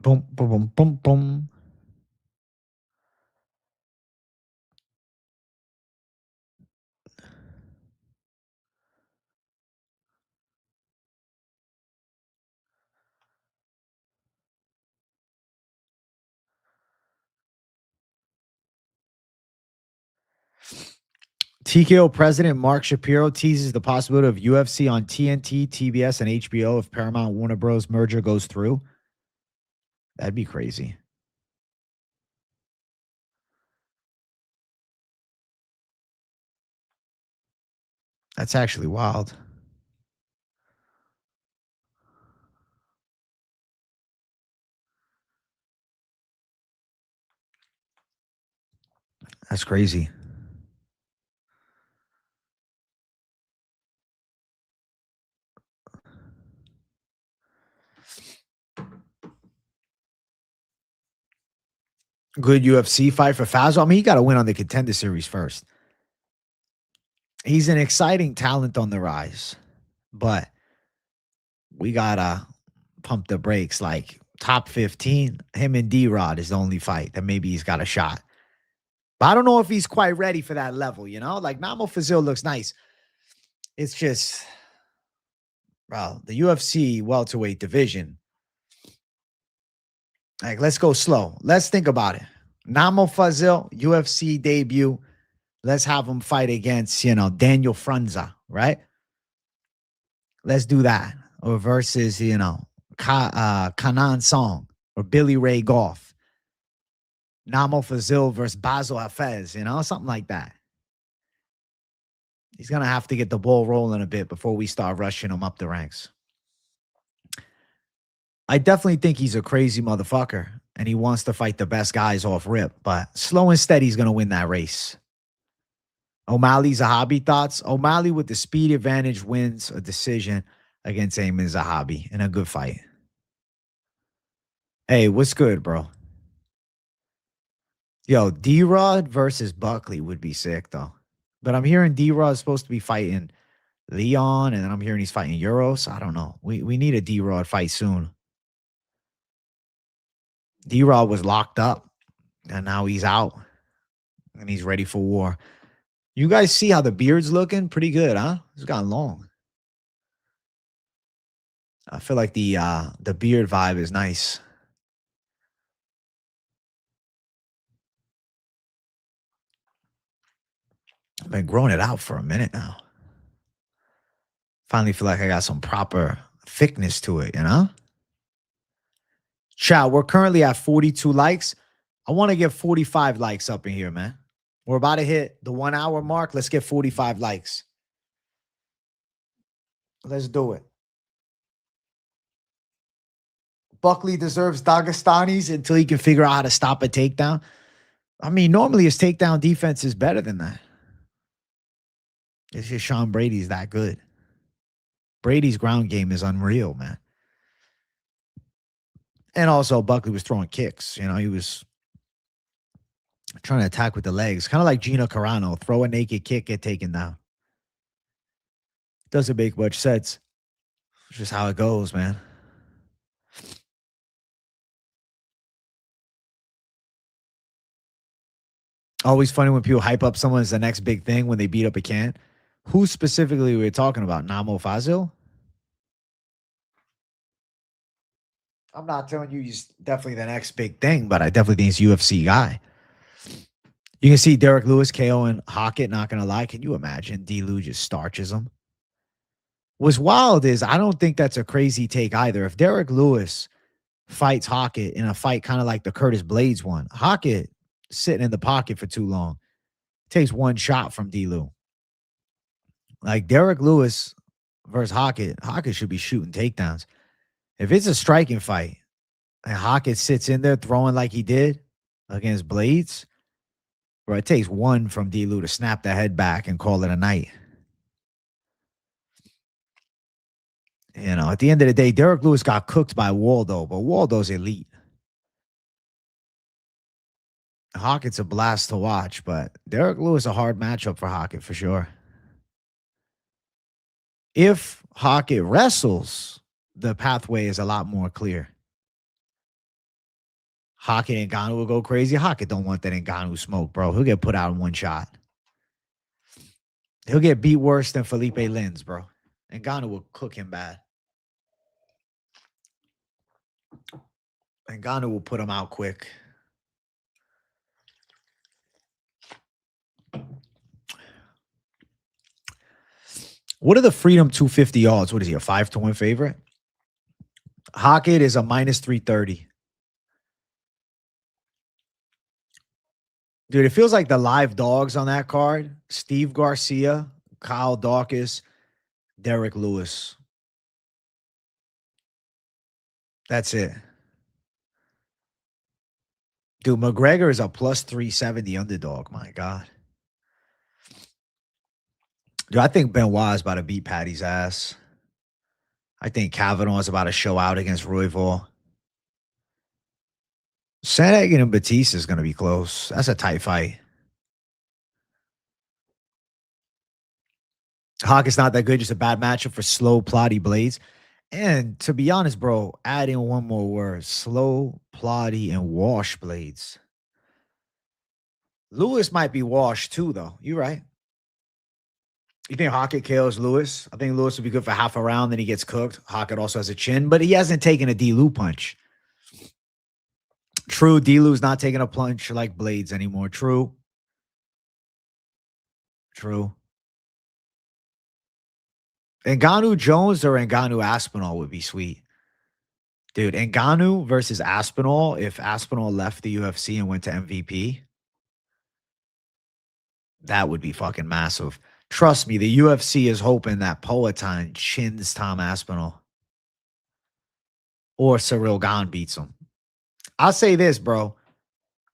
Boom, boom, boom, boom, boom. TKO president Mark Shapiro teases the possibility of UFC on TNT, TBS, and HBO if Paramount Warner Bros. Merger goes through. That'd be crazy. That's actually wild. That's crazy. Good UFC fight for Fazio. I mean, he got to win on the Contender Series first. He's an exciting talent on the rise, but we gotta pump the brakes. Like top 15, him and D-Rod is the only fight that maybe he's got a shot. But I don't know if he's quite ready for that level, you know? Like Namo Fazil looks nice. It's just, bro, the UFC welterweight division. Like, let's go slow. Let's think about it. Namo Fazil, UFC debut. Let's have him fight against, Daniel Frunza, right? Let's do that. Or versus, Kanan Song or Billy Ray Goff. Namo Fazil versus Basil Hafez, something like that. He's going to have to get the ball rolling a bit before we start rushing him up the ranks. I definitely think he's a crazy motherfucker and he wants to fight the best guys off rip, but slow and steady, he's going to win that race. O'Malley Zahabi thoughts. O'Malley with the speed advantage wins a decision against Ayman Zahabi in a good fight. Hey, what's good, bro? Yo, D-Rod versus Buckley would be sick, though. But I'm hearing D-Rod is supposed to be fighting Leon, and then I'm hearing he's fighting Euros. I don't know. We need a D-Rod fight soon. D-Rod was locked up, and now he's out, and he's ready for war. You guys see how the beard's looking? Pretty good, huh? It's gotten long. I feel like the beard vibe is nice. I've been growing it out for a minute now. Finally feel like I got some proper thickness to it, Chat, we're currently at 42 likes. I want to get 45 likes up in here, man. We're about to hit the 1 hour mark. Let's get 45 likes. Let's do it. Buckley deserves Dagestanis until he can figure out how to stop a takedown. I mean, normally his takedown defense is better than that. It's just Sean Brady's that good. Brady's ground game is unreal, man. And also, Buckley was throwing kicks. He was trying to attack with the legs. Kind of like Gino Carano. Throw a naked kick, get taken down. Doesn't make much sense. It's just how it goes, man. Always funny when people hype up someone as the next big thing when they beat up a can. Who specifically we're talking about? Namo Fazil? I'm not telling you he's definitely the next big thing, but I definitely think he's UFC guy. You can see Derek Lewis KOing Hockett, not going to lie. Can you imagine? D. Lou just starches him. What's wild is I don't think that's a crazy take either. If Derek Lewis fights Hockett in a fight kind of like the Curtis Blades one, Hockett sitting in the pocket for too long. Takes one shot from D. Lou. Like Derek Lewis versus Hockett should be shooting takedowns. If it's a striking fight and Hockett sits in there throwing like he did against Blades, bro, it takes one from D. Lou to snap the head back and call it a night. At the end of the day, Derek Lewis got cooked by Waldo, but Waldo's elite. Hockett's a blast to watch, but Derek Lewis a hard matchup for Hockett for sure. If Hockett wrestles, the pathway is a lot more clear. Hockey and Ngannou will go crazy. Hockey don't want that Ngannou smoke, bro. He'll get put out in one shot. He'll get beat worse than Felipe Lins, bro. Ngannou will cook him bad. Ngannou will put him out quick. What are the Freedom 250 odds? What is he, a 5-1 favorite? Hockett is a minus 330. Dude, it feels like the live dogs on that card. Steve Garcia, Kyle Dawkins, Derek Lewis. That's it. Dude, McGregor is a plus 370 underdog. My God. Dude, I think Benoit is about to beat Patty's ass. I think Kavanaugh is about to show out against Royval. Sandhagen and Batista is going to be close. That's a tight fight. Hawk is not that good. Just a bad matchup for slow, plotty blades. And to be honest, bro, add in one more word. Slow, plotty, and wash blades. Lewis might be washed too, though. You're right. You think Hockett KOs Lewis? I think Lewis would be good for half a round, then he gets cooked. Hockett also has a chin, but he hasn't taken a D-Lou punch. True, D-Lou's not taking a punch like Blades anymore. True. True. Ngannou Jones or Ngannou Aspinall would be sweet. Dude, Ngannou versus Aspinall, if Aspinall left the UFC and went to MVP, that would be fucking massive. Trust me, the UFC is hoping that Poatan chins Tom Aspinall. Or Cyril Gane beats him. I'll say this, bro.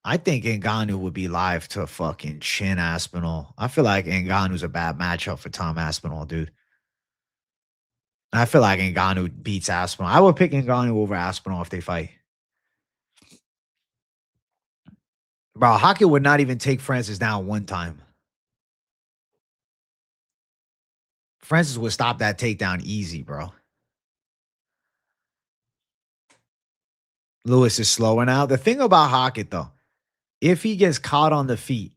I think Ngannou would be live to fucking chin Aspinall. I feel like Ngannou's a bad matchup for Tom Aspinall, dude. I feel like Ngannou beats Aspinall. I would pick Ngannou over Aspinall if they fight. Bro, Hockett would not even take Francis down one time. Francis would stop that takedown easy, bro. Lewis is slower now. The thing about Hockett, though, if he gets caught on the feet,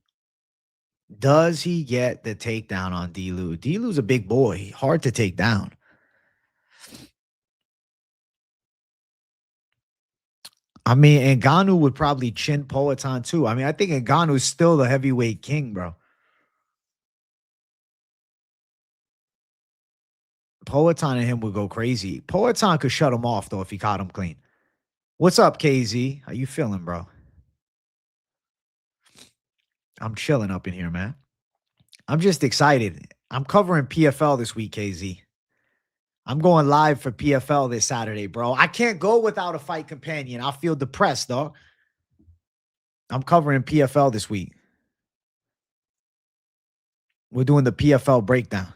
does he get the takedown on D-Lou? D-Lou's a big boy. Hard to take down. I mean, Ngannou would probably chin Poatan too. I mean, I think Ngannou's still the heavyweight king, bro. Poatan and him would go crazy. Poatan could shut him off, though, if he caught him clean. What's up, KZ? How you feeling, bro? I'm chilling up in here, man. I'm just excited. I'm covering PFL this week, KZ. I'm going live for PFL this Saturday, bro. I can't go without a fight companion. I feel depressed, dog. I'm covering PFL this week. We're doing the PFL breakdown.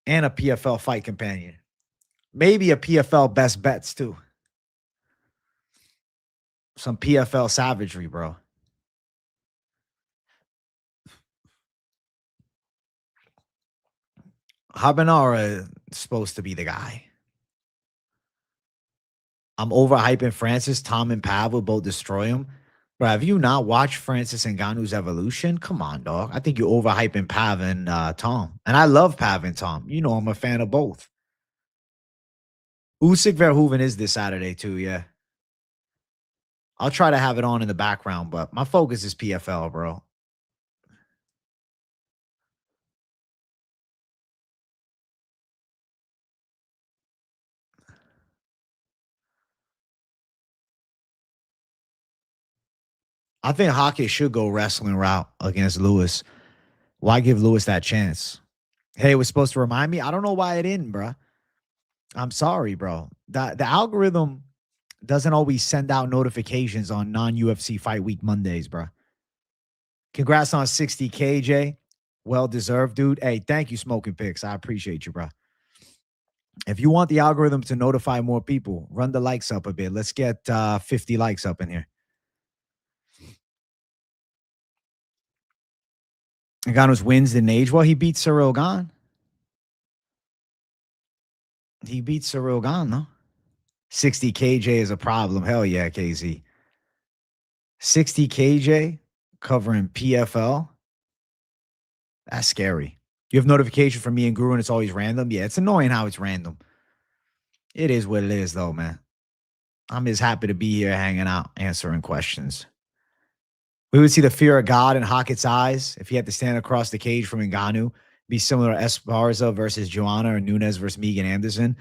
And a PFL fight companion. Maybe a PFL best bets, too. Some PFL savagery, bro. Habanara is supposed to be the guy. I'm overhyping Francis. Tom and Pav will both destroy him. Bro, have you not watched Francis Ngannou's evolution? Come on, dog. I think you're overhyping Pav and Tom. And I love Pav and Tom. You know I'm a fan of both. Usyk Verhoeven is this Saturday too, yeah. I'll try to have it on in the background, but my focus is PFL, bro. I think Hockey should go wrestling route against Lewis. Why give Lewis that chance? Hey, it was supposed to remind me. I don't know why it didn't, bro. I'm sorry, bro. The algorithm doesn't always send out notifications on non-UFC fight week Mondays, bro. Congrats on 60K, Jay. Well deserved, dude. Hey, thank you, Smoking Picks. I appreciate you, bro. If you want the algorithm to notify more people, run the likes up a bit. Let's get 50 likes up in here. Ngannou's wins in age. Well, he beat Cyril Gane. He beat Cyril Gane, though. 60 KJ is a problem. Hell yeah, KZ. 60 KJ covering PFL. That's scary. You have notification from me and Guru and it's always random. Yeah, it's annoying how it's random. It is what it is, though, man. I'm just happy to be here hanging out, answering questions. We would see the fear of God in Hackett's eyes if he had to stand across the cage from Ngannou, be similar to Esparza versus Joanna or Nunes versus Megan Anderson.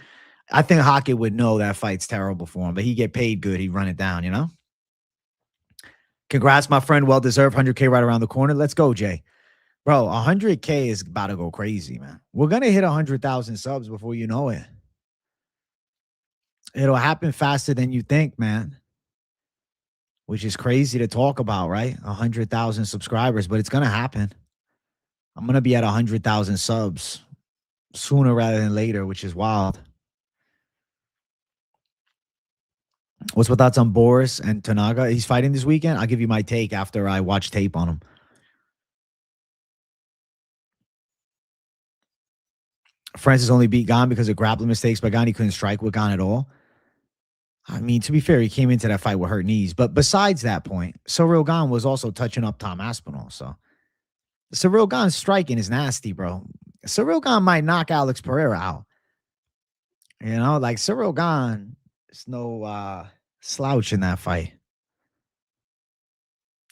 I think Hackett would know that fight's terrible for him, but he'd get paid good. He'd run it down, you know? Congrats, my friend. Well-deserved. 100K right around the corner. Let's go, Jay. Bro, 100K is about to go crazy, man. We're going to hit 100,000 subs before you know it. It'll happen faster than you think, man. Which is crazy to talk about, right? 100,000 subscribers, but it's going to happen. I'm going to be at 100,000 subs sooner rather than later, which is wild. What's my thoughts on Boris and Tanaga? He's fighting this weekend. I'll give you my take after I watch tape on him. Francis only beat Gane because of grappling mistakes, but Gane couldn't strike with Gane at all. I mean, to be fair, he came into that fight with hurt knees. But besides that point, Cyril Gane was also touching up Tom Aspinall. So Cyril Gane's striking is nasty, bro. Cyril Gane might knock Alex Pereira out. You know, like Cyril Gane is no slouch in that fight.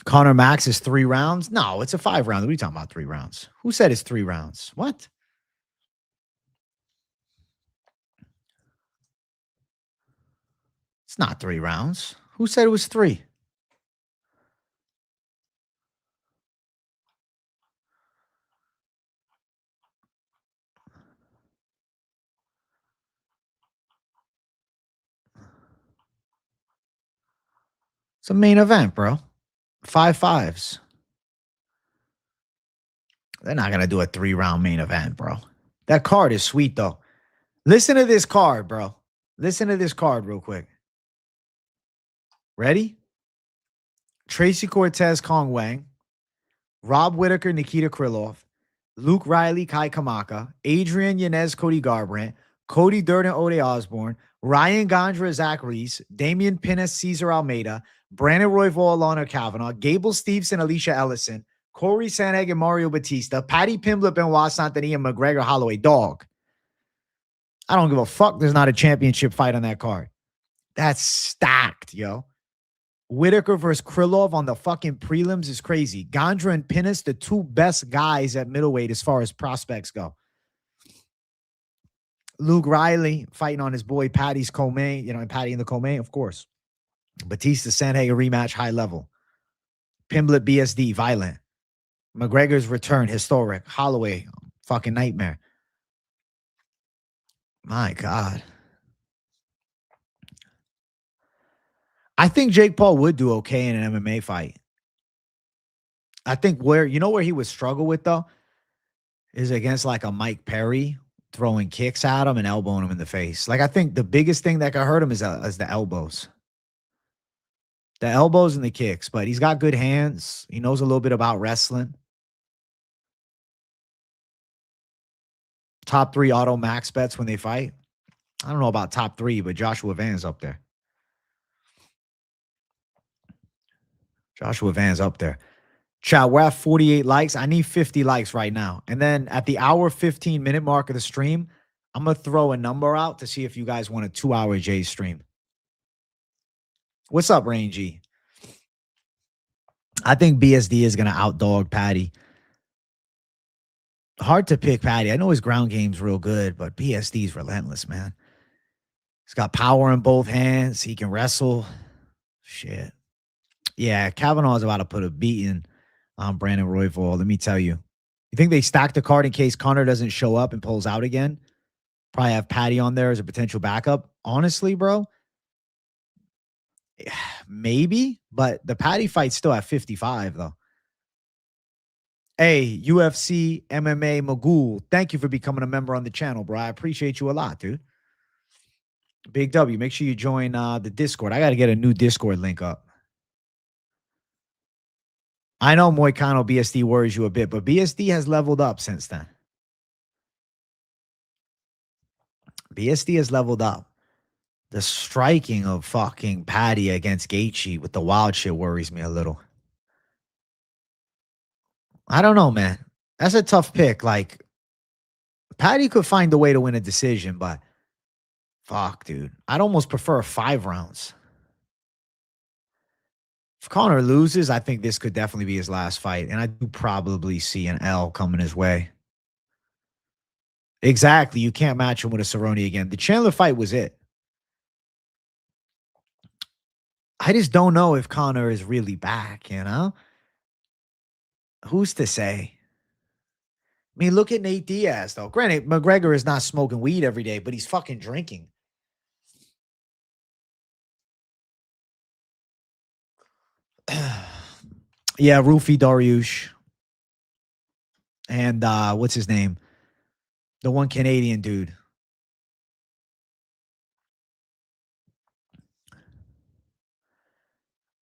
Conor Max is 3 rounds? No, it's a 5 round. What are you talking about 3 rounds? Who said it's 3 rounds? What? It's not 3 rounds. Who said it was 3? It's a main event, bro. 5 5s. They're not going to do a 3-round main event, bro. That card is sweet, though. Listen to this card, bro. Listen to this card real quick. Ready? Tracy Cortez, Kong Wang. Rob Whittaker, Nikita Krylov. Luke Riley, Kai Kamaka. Adrian Yanez, Cody Garbrandt. Cody Durden, Ode Osborne. Ryan Gondra, Zach Reese. Damian Pinnis, Cesar Almeida. Brandon Royval, Alana Kavanaugh. Gable Stevenson, Alicia Ellison. Corey Sanhagen, Mario Batista. Patty Pimblett, Benoit Saint-Denis, and McGregor Holloway. Dog. I don't give a fuck. There's not a championship fight on that card. That's stacked, yo. Whittaker versus Krylov on the fucking prelims is crazy. Gondra and Pinnis, the 2 best guys at middleweight as far as prospects go. Luke Riley fighting on his boy Patty's co-main, you know, and Patty in the co-main, of course. Batista Sanhagen rematch, high level. Pimblett BSD, violent. McGregor's return, historic. Holloway, fucking nightmare. My God. I think Jake Paul would do okay in an MMA fight. I think where he would struggle with, though, is against like a Mike Perry throwing kicks at him and elbowing him in the face. Like, I think the biggest thing that could hurt him is the elbows. The elbows and the kicks, but he's got good hands. He knows a little bit about wrestling. Top 3 auto max bets when they fight. I don't know about top 3, but Joshua Van's up there. Joshua Van's up there. Chat, we're at 48 likes. I need 50 likes right now. And then at the hour 15-minute mark of the stream, I'm going to throw a number out to see if you guys want a 2-hour J stream. What's up, Rangy? I think BSD is going to outdog Patty. Hard to pick Patty. I know his ground game's real good, but BSD's relentless, man. He's got power in both hands. He can wrestle. Shit. Yeah, Kavanaugh's about to put a beating on Brandon Royval. Let me tell you. You think they stack the card in case Conor doesn't show up and pulls out again? Probably have Patty on there as a potential backup. Honestly, bro, maybe, but the Patty fight's still at 55, though. Hey, UFC MMA Magoo, thank you for becoming a member on the channel, bro. I appreciate you a lot, dude. Big W, make sure you join the Discord. I got to get a new Discord link up. I know Moicano BSD worries you a bit, but BSD has leveled up since then. BSD has leveled up. The striking of fucking Patty against Gaethje with the wild shit worries me a little. I don't know, man. That's a tough pick. Like, Patty could find a way to win a decision, but fuck, dude. I'd almost prefer 5 rounds. If Conor loses, I think this could definitely be his last fight. And I do probably see an L coming his way. Exactly. You can't match him with a Cerrone again. The Chandler fight was it. I just don't know if Conor is really back, you know? Who's to say? I mean, look at Nate Diaz, though. Granted, McGregor is not smoking weed every day, but he's fucking drinking. Yeah, Rufy Dariush. And what's his name? The one Canadian dude.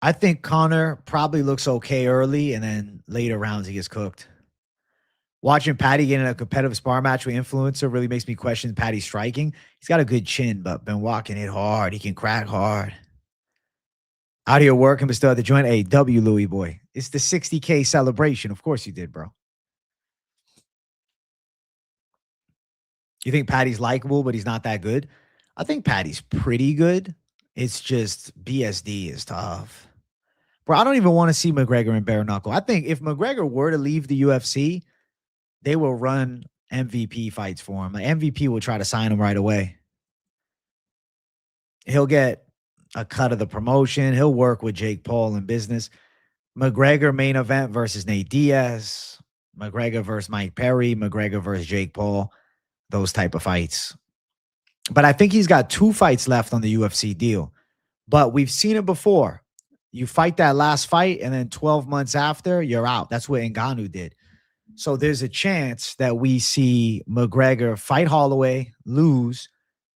I think Conor probably looks okay early, and then later rounds he gets cooked. Watching Patty get in a competitive spar match with influencer really makes me question Patty's striking. He's got a good chin, but been walking it hard. He can crack hard. Out here working, but still at the joint. Hey, W. Louis boy. It's the 60K celebration. Of course you did, bro. You think Patty's likable, but he's not that good? I think Patty's pretty good. It's just BSD is tough. Bro, I don't even want to see McGregor and bare knuckle. I think if McGregor were to leave the UFC, they will run MVP fights for him. Like MVP will try to sign him right away. He'll get a cut of the promotion. He'll work with Jake Paul in business. McGregor main event versus Nate Diaz. McGregor versus Mike Perry. McGregor versus Jake Paul. Those type of fights. But I think he's got 2 fights left on the UFC deal. But we've seen it before. You fight that last fight, and then 12 months after, you're out. That's what Ngannou did. So there's a chance that we see McGregor fight Holloway, lose,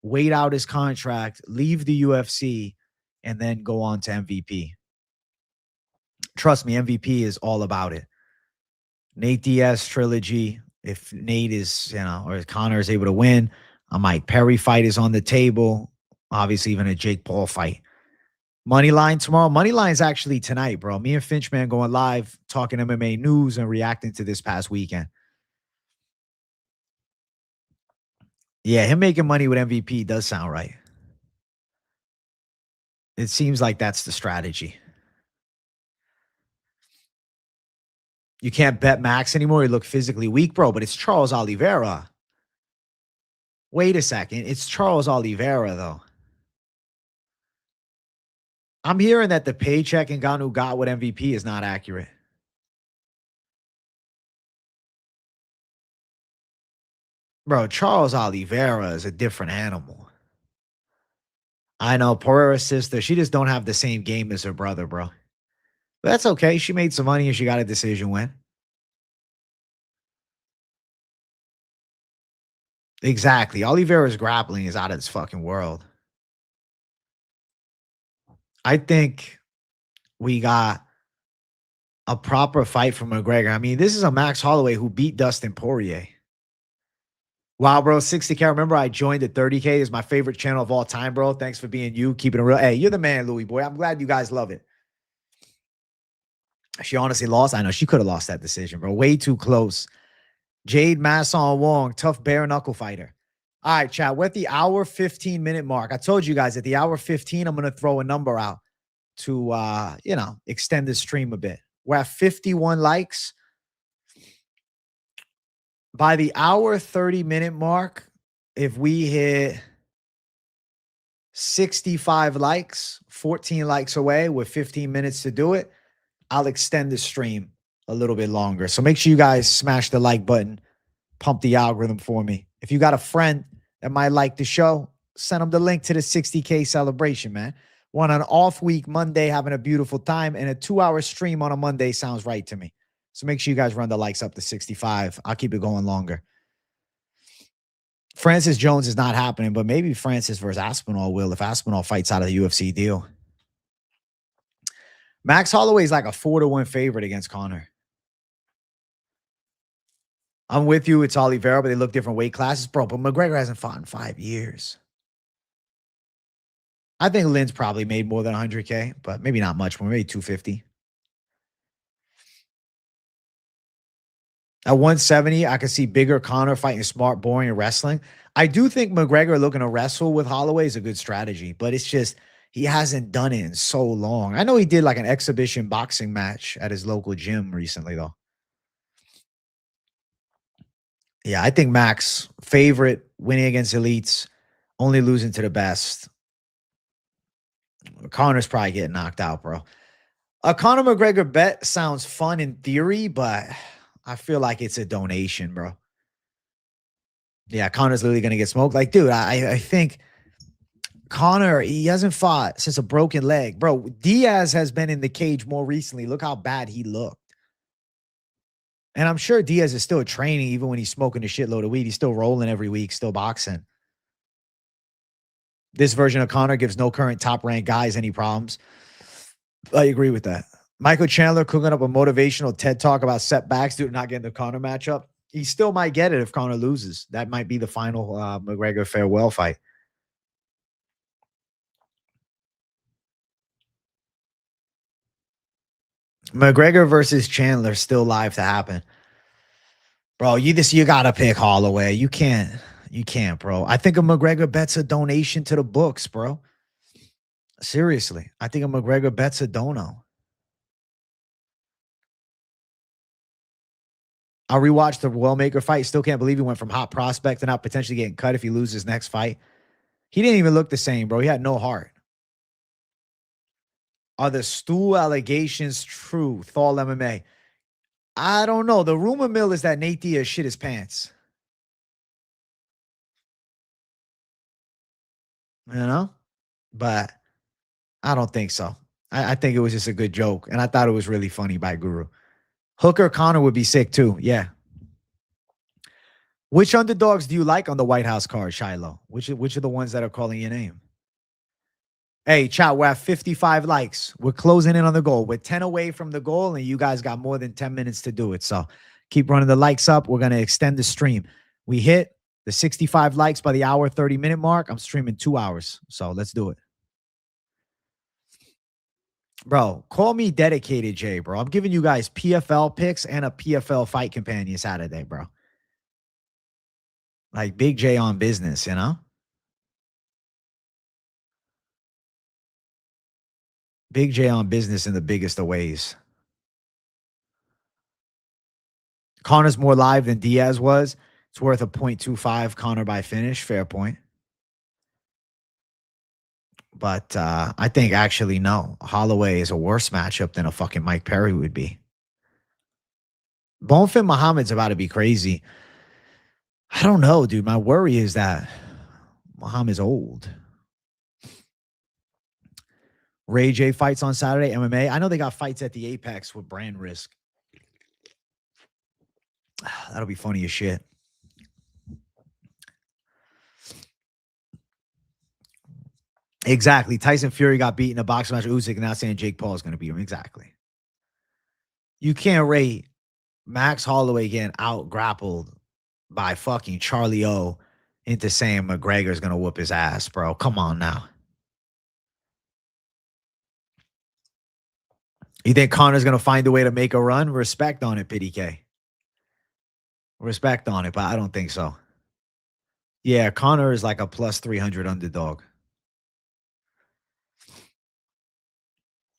wait out his contract, leave the UFC, and then go on to MVP. Trust me, MVP is all about it. Nate Diaz trilogy. If Nate is, or Conor is able to win, a Mike Perry fight is on the table. Obviously, even a Jake Paul fight. Moneyline tomorrow. Moneyline's actually tonight, bro. Me and Finchman going live, talking MMA news and reacting to this past weekend. Yeah, him making money with MVP does sound right. It seems like that's the strategy. You can't bet Max anymore. He looked physically weak, bro, but it's Charles Oliveira. Wait a second. It's Charles Oliveira, though. I'm hearing that the paycheck Ngannou got with MVP is not accurate. Bro, Charles Oliveira is a different animal. I know, Pereira's sister, she just don't have the same game as her brother, bro. But that's okay. She made some money and she got a decision win. Exactly. Oliveira's grappling is out of this fucking world. I think we got a proper fight from McGregor. I mean, this is a Max Holloway who beat Dustin Poirier. Wow, bro, 60K. Remember, I joined at 30K. Is my favorite channel of all time, bro. Thanks for being you, keeping it real. Hey, you're the man, Louis boy. I'm glad you guys love it. She honestly lost. I know she could have lost that decision, bro. Way too close. Jade Masson Wong, tough bare knuckle fighter. All right, chat. We're at the hour 15-minute mark. I told you guys at the hour 15, I'm going to throw a number out to, extend the stream a bit. We're at 51 likes. By the hour 30-minute mark, if we hit 65 likes, 14 likes away with 15 minutes to do it, I'll extend the stream a little bit longer. So make sure you guys smash the like button, pump the algorithm for me. If you got a friend that might like the show, send them the link to the 60K celebration, man. We're on an off week Monday, having a beautiful time, and a 2-hour stream on a Monday sounds right to me. So make sure you guys run the likes up to 65. I'll keep it going longer. Francis Jones is not happening, but maybe Francis versus Aspinall will if Aspinall fights out of the UFC deal. Max Holloway is like a 4-1 favorite against Conor. I'm with you. It's Oliveira, but they look different weight classes, bro. But McGregor hasn't fought in 5 years. I think Lynn's probably made more than 100K, but maybe not much more, maybe 250. At 170, I could see bigger Conor fighting smart, boring, and wrestling. I do think McGregor looking to wrestle with Holloway is a good strategy, but it's just he hasn't done it in so long. I know he did like an exhibition boxing match at his local gym recently, though. Yeah, I think Max, favorite, winning against elites, only losing to the best. Conor's probably getting knocked out, bro. A Conor McGregor bet sounds fun in theory, but I feel like it's a donation, bro. Yeah, Conor's literally gonna get smoked. Like, dude, I think Conor, he hasn't fought since a broken leg. Bro, Diaz has been in the cage more recently. Look how bad he looked. And I'm sure Diaz is still training, even when he's smoking a shitload of weed. He's still rolling every week, still boxing. This version of Conor gives no current top ranked guys any problems. I agree with that. Michael Chandler cooking up a motivational TED talk about setbacks due to not getting the Conor matchup. He still might get it if Conor loses. That might be the final McGregor farewell fight. McGregor versus Chandler still live to happen. Bro, you gotta pick Holloway. You can't, bro. I think a McGregor bet's a donation to the books, bro. Seriously. I think a McGregor bet's a dono. I'll rewatch the Wellmaker fight. Still can't believe he went from hot prospect to not potentially getting cut if he loses his next fight. He didn't even look the same, bro. He had no heart. Are the stool allegations true? Thal MMA. I don't know. The rumor mill is that Nate Diaz shit his pants. You know? But I don't think so. I think it was just a good joke. And I thought it was really funny by Guru. Hooker Connor would be sick too. Yeah. Which underdogs do you like on the White House card, Shiloh? Which are the ones that are calling your name? Hey, chat, we're at 55 likes. We're closing in on the goal. We're 10 away from the goal, and you guys got more than 10 minutes to do it. So keep running the likes up. We're going to extend the stream. We hit the 65 likes by the hour, 30-minute mark. I'm streaming 2 hours. So let's do it. Bro, call me dedicated, Jay, bro. I'm giving you guys PFL picks and a PFL fight companion Saturday, bro. Like Big J on business, you know? Big J on business in the biggest of ways. Connor's more live than Diaz was. It's worth a 0.25 Connor by finish. Fair point. But I think actually, no. Holloway is a worse matchup than a fucking Mike Perry would be. Bonefit Muhammad's about to be crazy. I don't know, dude. My worry is that Muhammad's old. Ray J fights on Saturday, MMA. I know they got fights at the Apex with brand risk. That'll be funny as shit. Exactly. Tyson Fury got beat in a boxing match with Usyk, and now saying Jake Paul is going to beat him. Exactly. You can't rate Max Holloway getting out grappled by fucking Charlie O into saying McGregor's going to whoop his ass, bro. Come on now. You think Connor's going to find a way to make a run? Respect on it, Pity K. Respect on it, but I don't think so. Yeah, Connor is like a plus 300 underdog.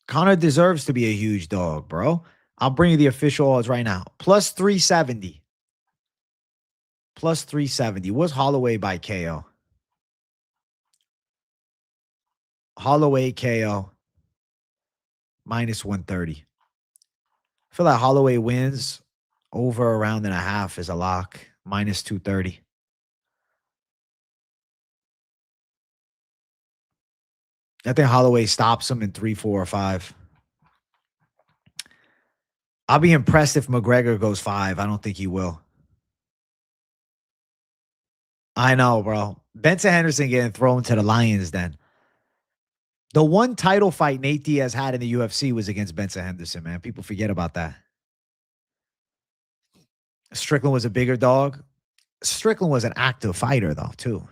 Connor deserves to be a huge dog, bro. I'll bring you the official odds right now. Plus 370. Plus 370. What's Holloway by KO? Holloway KO. Minus 130. I feel like Holloway wins over a round and a half is a lock. Minus 230. I think Holloway stops him in 3, 4, or 5. I'll be impressed if McGregor goes 5. I don't think he will. I know, bro. Benson Henderson getting thrown to the Lions then. The one title fight Nate Diaz had in the UFC was against Benson Henderson, man. People forget about that. Strickland was a bigger dog. Strickland was an active fighter, though, too.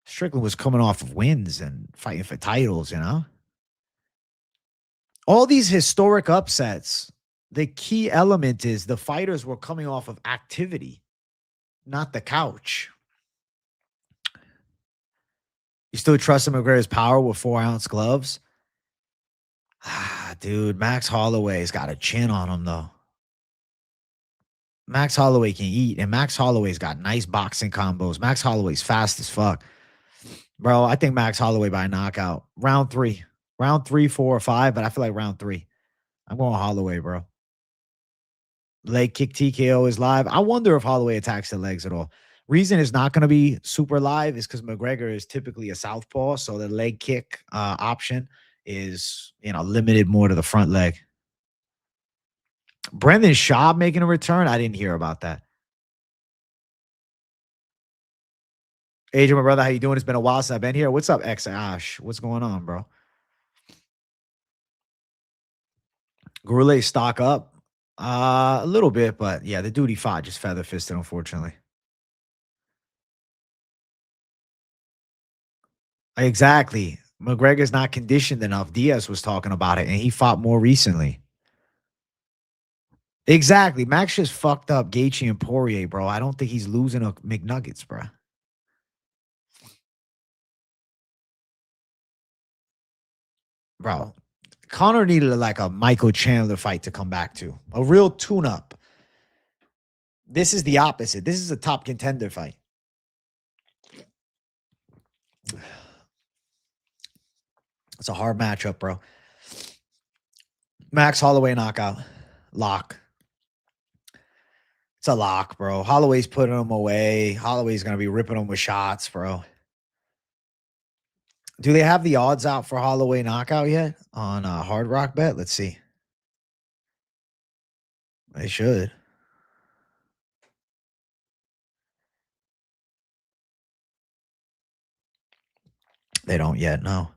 Strickland was coming off of wins and fighting for titles, you know? All these historic upsets, the key element is the fighters were coming off of activity, not the couch. You still trust McGregor's power with 4-ounce gloves? Ah, dude, Max Holloway's got a chin on him, though. Max Holloway can eat, and Max Holloway's got nice boxing combos. Max Holloway's fast as fuck. Bro, I think Max Holloway by knockout. Round 3. Round 3, 4, or 5, but I feel like round 3. I'm going Holloway, bro. Leg kick TKO is live. I wonder if Holloway attacks the legs at all. Reason is not going to be super live is because McGregor is typically a southpaw, so the leg kick option is, limited more to the front leg. Brendan Schaub making a return? I didn't hear about that. Adrian, my brother, how you doing? It's been a while since I've been here. What's up, X Ash? What's going on, bro? Goulet stock up? A little bit, but yeah, the duty fought just feather fisted, unfortunately. Exactly. McGregor's not conditioned enough. Diaz was talking about it, and he fought more recently. Exactly. Max just fucked up Gaethje and Poirier, bro. I don't think he's losing a McNuggets, bro. Bro, Conor needed like a Michael Chandler fight to come back to. A real tune-up. This is the opposite. This is a top contender fight. It's a hard matchup, bro. Max Holloway knockout. Lock. It's a lock, bro. Holloway's putting him away. Holloway's going to be ripping him with shots, bro. Do they have the odds out for Holloway knockout yet on Hard Rock Bet? Let's see. They should. They don't yet, no.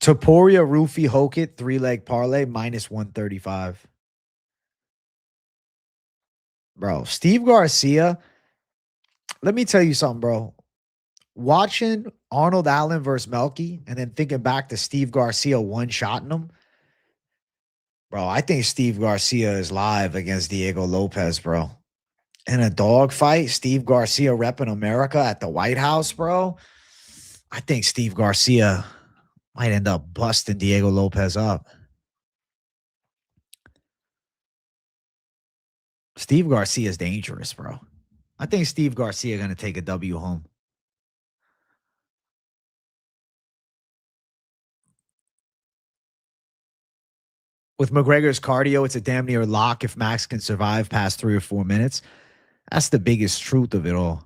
Topuria Roofy Hokit 3-leg parlay minus 135. Bro, Steve Garcia. Let me tell you something, bro. Watching Arnold Allen versus Melky and then thinking back to Steve Garcia one-shotting him. Bro, I think Steve Garcia is live against Diego Lopez, bro. In a dog fight, Steve Garcia repping America at the White House, bro. I think Steve Garcia might end up busting Diego Lopez up. Steve Garcia is dangerous, bro. I think Steve Garcia going to take a W home. With McGregor's cardio, it's a damn near lock if Max can survive past 3 or 4 minutes. That's the biggest truth of it all.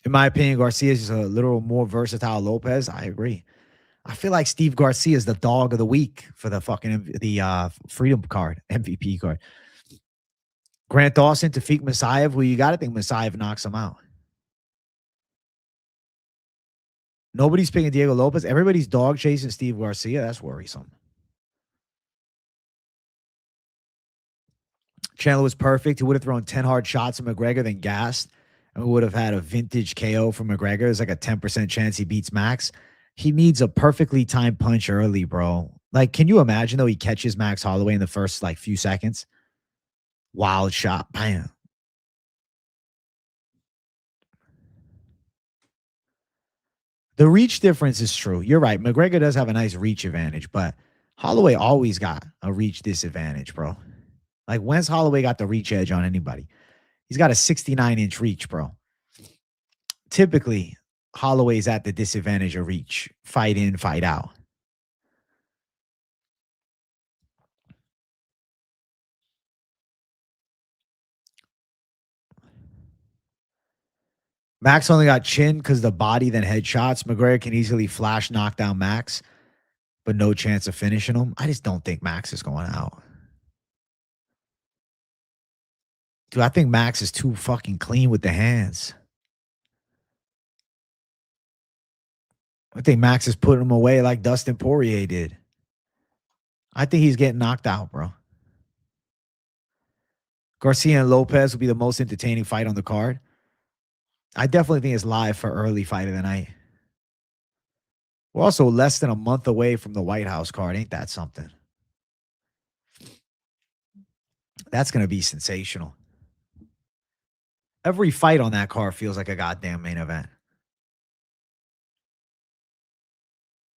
In my opinion, Garcia is a little more versatile Lopez. I agree. I feel like Steve Garcia is the dog of the week for the fucking Freedom card, MVP card. Grant Dawson to Tafik Masayev. Well, you got to think Masayev knocks him out. Nobody's picking Diego Lopez. Everybody's dog chasing Steve Garcia. That's worrisome. Chandler was perfect. He would have thrown 10 hard shots at McGregor, then gassed, and we would have had a vintage KO from McGregor. There's like a 10% chance he beats Max. He needs a perfectly timed punch early, bro. Like, can you imagine, though, he catches Max Holloway in the first, like, few seconds? Wild shot. Bam. The reach difference is true. You're right. McGregor does have a nice reach advantage, but Holloway always got a reach disadvantage, bro. Like, when's Holloway got the reach edge on anybody? He's got a 69-inch reach, bro. Typically, Holloway's at the disadvantage of reach. Fight in, fight out. Max only got chin because the body, then headshots. McGregor can easily flash knock down Max, but no chance of finishing him. I just don't think Max is going out. Dude, I think Max is too fucking clean with the hands. I think Max is putting him away like Dustin Poirier did. I think he's getting knocked out, bro. Garcia and Lopez will be the most entertaining fight on the card. I definitely think it's live for early fight of the night. We're also less than a month away from the White House card. Ain't that something? That's going to be sensational. Every fight on that card feels like a goddamn main event.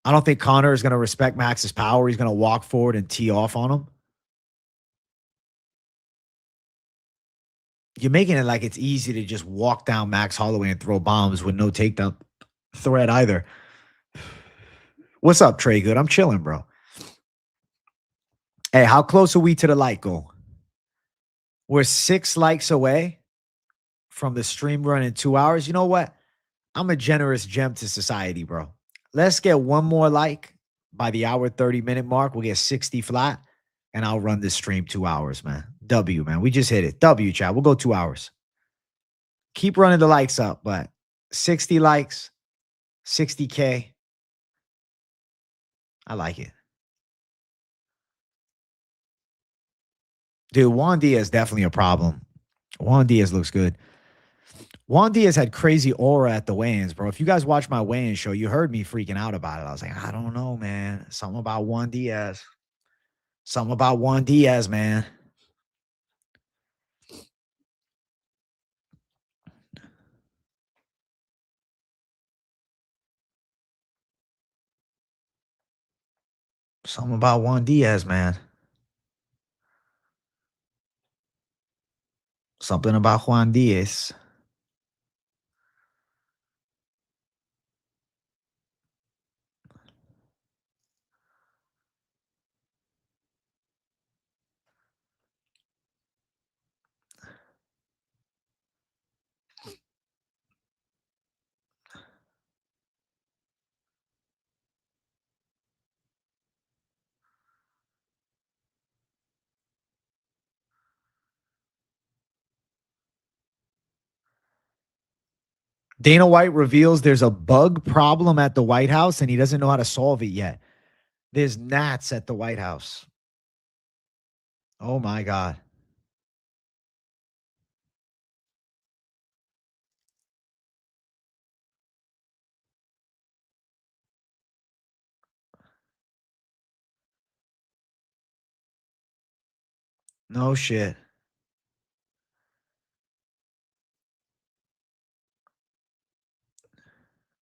I don't think Conor is going to respect Max's power. He's going to walk forward and tee off on him. You're making it like it's easy to just walk down Max Holloway and throw bombs with no takedown threat either. What's up, Trey Good? I'm chilling, bro. Hey, how close are we to the like goal? We're 6 likes away from the stream run in 2 hours. You know what? I'm a generous gem to society, bro. Let's get one more like by the hour 30-minute mark. We'll get 60 flat, and I'll run this stream 2 hours, man. W, man. We just hit it. W, chat. We'll go 2 hours. Keep running the likes up, but 60 likes, 60K. I like it. Dude, Juan Diaz definitely a problem. Juan Diaz looks good. Juan Diaz had crazy aura at the weigh-ins, bro. If you guys watch my weigh-in show, you heard me freaking out about it. I was like, I don't know, man. Something about Juan Diaz. Something about Juan Diaz, man. Something about Juan Diaz, man. Something about Juan Diaz. Dana White reveals there's a bug problem at the White House, and he doesn't know how to solve it yet. There's gnats at the White House. Oh, my God. No shit.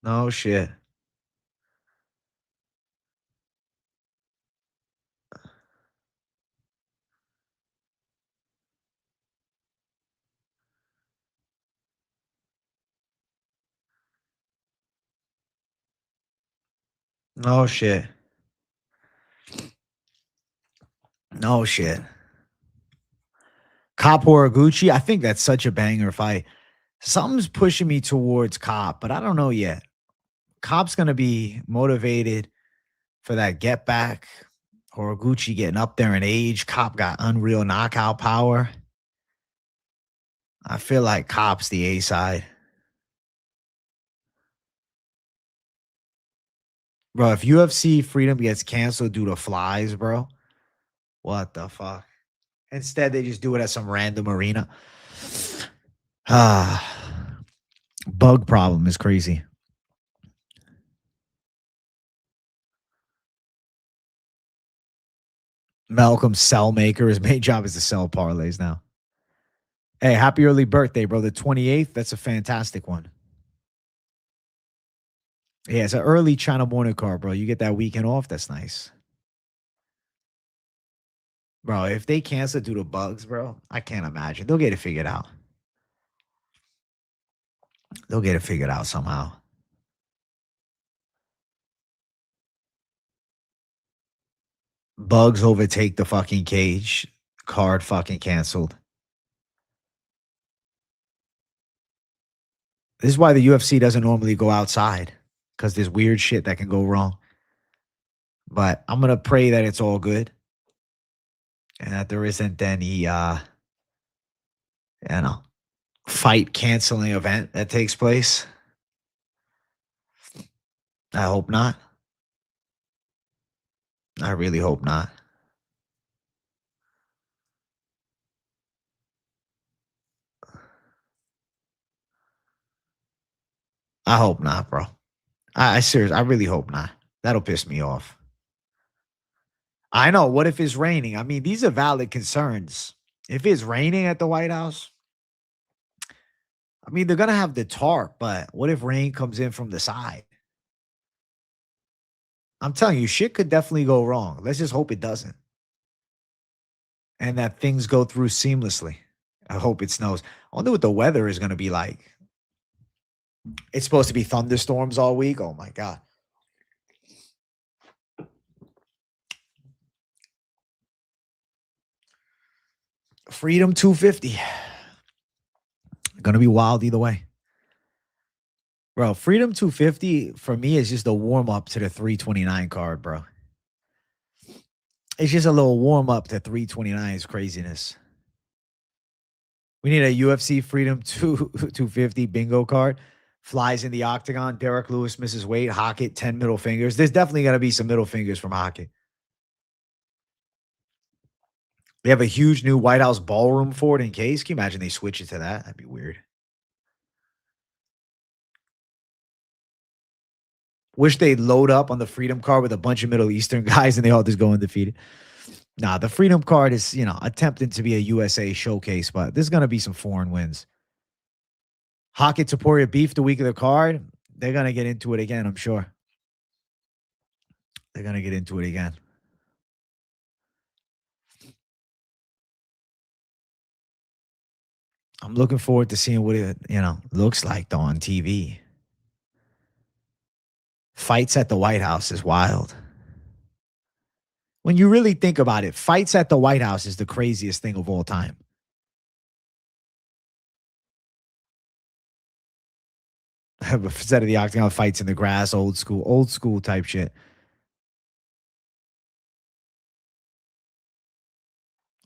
No shit. No shit. No shit. Cop Horiguchi, I think that's such a banger fight. Something's pushing me towards Cop, but I don't know yet. Cop's going to be motivated for that get back. Horiguchi getting up there in age. Cop got unreal knockout power. I feel like Cop's the A side. Bro, if UFC Freedom gets canceled due to flies, bro, what the fuck? Instead, they just do it at some random arena. Bug problem is crazy. Malcolm Cellmaker, his main job is to sell parlays now. Hey, happy early birthday, bro. The 28th, that's a fantastic one. Yeah, it's an early China morning card, bro. You get that weekend off, that's nice. Bro, if they cancel due to bugs, bro, I can't imagine. They'll get it figured out. They'll get it figured out somehow. Bugs overtake the fucking cage. Card fucking canceled. This is why the UFC doesn't normally go outside, because there's weird shit that can go wrong. But I'm going to pray that it's all good and that there isn't any, fight canceling event that takes place. I hope not. I really hope not. I hope not, bro. I seriously, I really hope not. That'll piss me off. I know. What if it's raining? I mean, these are valid concerns. If it's raining at the White House, I mean, they're gonna have the tarp, but what if rain comes in from the side? I'm telling you, shit could definitely go wrong. Let's just hope it doesn't. And that things go through seamlessly. I hope it snows. I wonder what the weather is gonna be like. It's supposed to be thunderstorms all week. Oh my God. Freedom 250. Gonna be wild either way. Bro, Freedom 250 for me is just a warm up to the 329 card, bro. It's just a little warm up to 329's craziness. We need a UFC Freedom 250 bingo card. Flies in the octagon. Derek Lewis misses weight. Hockett, 10 middle fingers. There's definitely going to be some middle fingers from Hockett. They have a huge new White House ballroom for it in case. Can you imagine they switch it to that? That'd be weird. Wish they'd load up on the Freedom card with a bunch of Middle Eastern guys and they all just go undefeated. Nah, the Freedom card is, attempting to be a USA showcase, but there's going to be some foreign wins. Hockett, Taporia beef the week of the card. They're going to get into it again, I'm sure. They're going to get into it again. I'm looking forward to seeing what it, looks like though on TV. Fights at the White House is wild. When you really think about it, fights at the White House is the craziest thing of all time. Instead of the octagon, fights in the grass, old school type shit.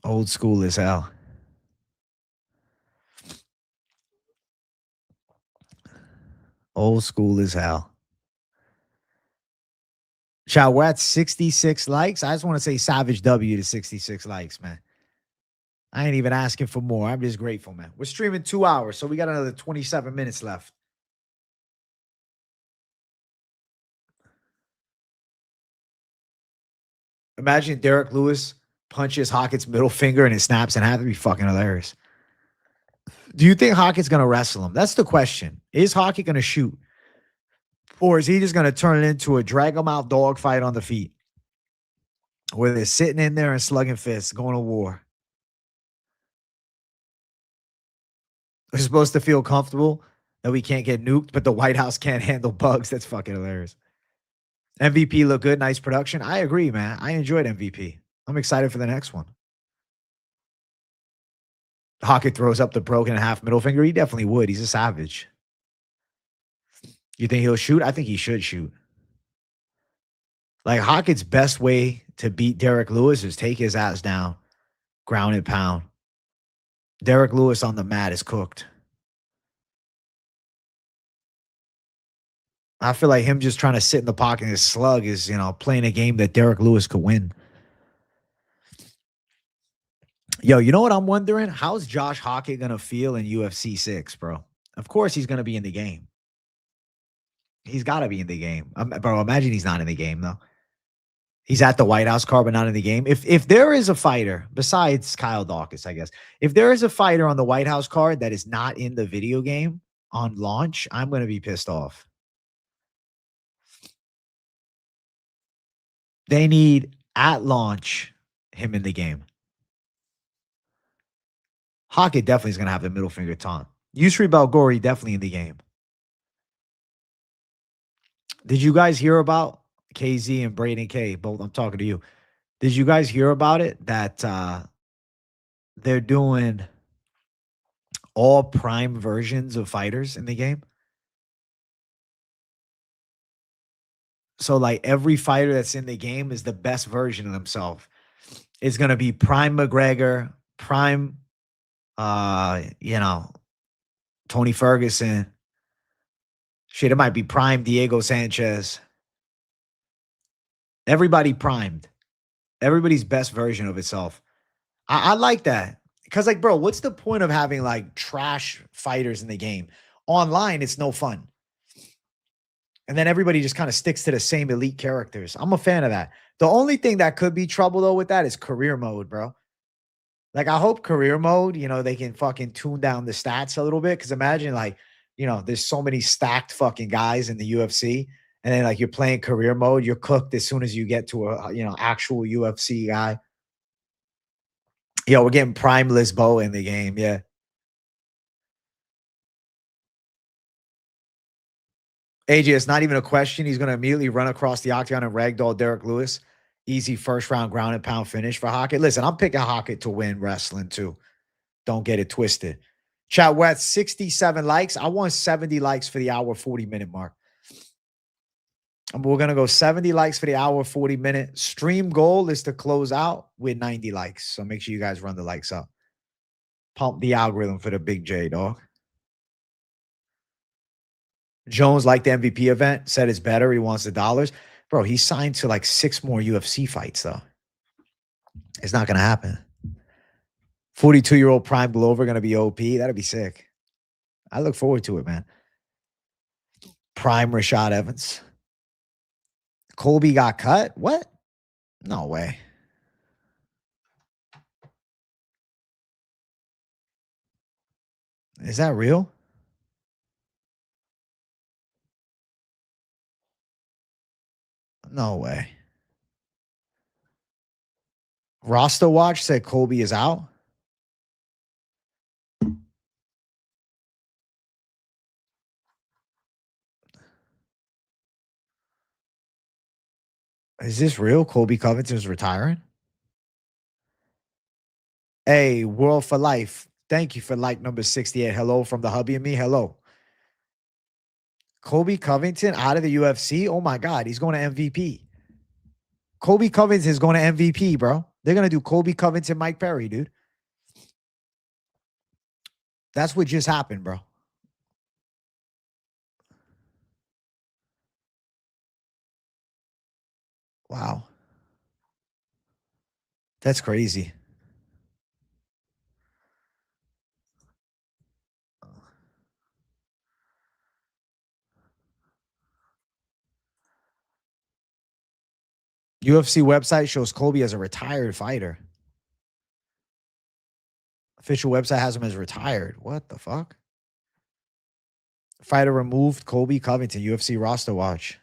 Old school as hell. Old school as hell. Chow, we're at 66 likes. I just want to say Savage W to 66 likes, man. I ain't even asking for more. I'm just grateful, man. We're streaming 2 hours, so we got another 27 minutes left. Imagine Derek Lewis punches Hockett's middle finger and it snaps in half. That'd be fucking hilarious. Do you think Hockett's going to wrestle him? That's the question. Is Hockett going to shoot? Or is he just going to turn it into a drag him out dog fight on the feet? Where they're sitting in there and slugging fists, going to war. We're supposed to feel comfortable that we can't get nuked, but the White House can't handle bugs. That's fucking hilarious. MVP look good. Nice production. I agree, man. I enjoyed MVP. I'm excited for the next one. Hockett throws up the broken half middle finger. He definitely would. He's a savage. You think he'll shoot? I think he should shoot. Like Hockett's best way to beat Derek Lewis is take his ass down, ground and pound. Derek Lewis on the mat is cooked. I feel like him just trying to sit in the pocket and slug is, playing a game that Derek Lewis could win. Yo, you know what I'm wondering? How's Josh Hockett going to feel in UFC 6, bro? Of course he's going to be in the game. He's got to be in the game. Bro, imagine he's not in the game, though. He's at the White House card, but not in the game. If there is a fighter, besides Kyle Dawkins, I guess, if there is a fighter on the White House card that is not in the video game on launch, I'm going to be pissed off. They need, at launch, him in the game. Hockett definitely is going to have the middle finger taunt. Yusri Belgori definitely in the game. Did you guys hear about KZ and Braden K? Both, I'm talking to you. Did you guys hear about it? That they're doing all prime versions of fighters in the game? So like every fighter that's in the game is the best version of themselves. It's going to be prime McGregor, prime, Tony Ferguson. Shit, it might be prime Diego Sanchez. Everybody primed. Everybody's best version of itself. I like that. Because, like, bro, what's the point of having, like, trash fighters in the game? Online, it's no fun. And then everybody just kind of sticks to the same elite characters. I'm a fan of that. The only thing that could be trouble though with that is career mode, bro. Like I hope career mode, they can fucking tune down the stats a little bit. Cause imagine like, there's so many stacked fucking guys in the UFC. And then like you're playing career mode, you're cooked as soon as you get to a actual UFC guy. Yo, we're getting Prime Lisboa in the game. Yeah. AJ, it's not even a question. He's going to immediately run across the octagon and ragdoll Derek Lewis. Easy first round ground and pound finish for Hockett. Listen, I'm picking Hockett to win wrestling too. Don't get it twisted. Chat West, 67 likes. I want 70 likes for the hour 40-minute mark. We're going to go 70 likes for the hour 40-minute. Stream goal is to close out with 90 likes. So make sure you guys run the likes up. Pump the algorithm for the big J, dog. Jones liked the MVP event, said it's better. He wants the dollars. Bro, he signed to like 6 more UFC fights, though. It's not going to happen. 42-year-old Prime Glover going to be OP. That'd be sick. I look forward to it, man. Prime Rashad Evans. Colby got cut? What? No way. Is that real? No way. Roster Watch said Colby is out. Is this real? Colby Covington's retiring? Hey, World for Life. Thank you for like number 68. Hello from the hubby and me. Hello. Colby Covington out of the UFC? Oh my God, he's going to MVP. Colby Covington is going to MVP, bro. They're going to do Colby Covington, Mike Perry, dude. That's what just happened, bro. Wow. That's crazy. UFC website shows Colby as a retired fighter. Official website has him as retired. What the fuck? Fighter removed Colby Covington, UFC roster watch.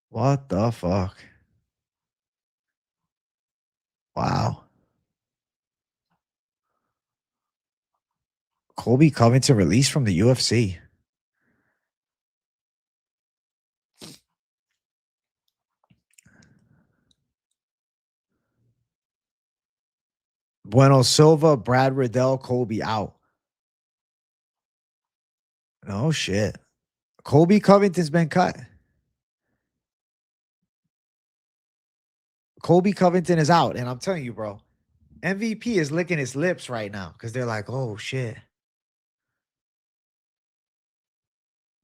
What the fuck? Wow. Colby Covington released from the UFC. Bueno Silva, Brad Riddell, Colby out. No shit. Colby Covington's been cut. Colby Covington is out. And I'm telling you, bro, MVP is licking his lips right now because they're like, oh shit.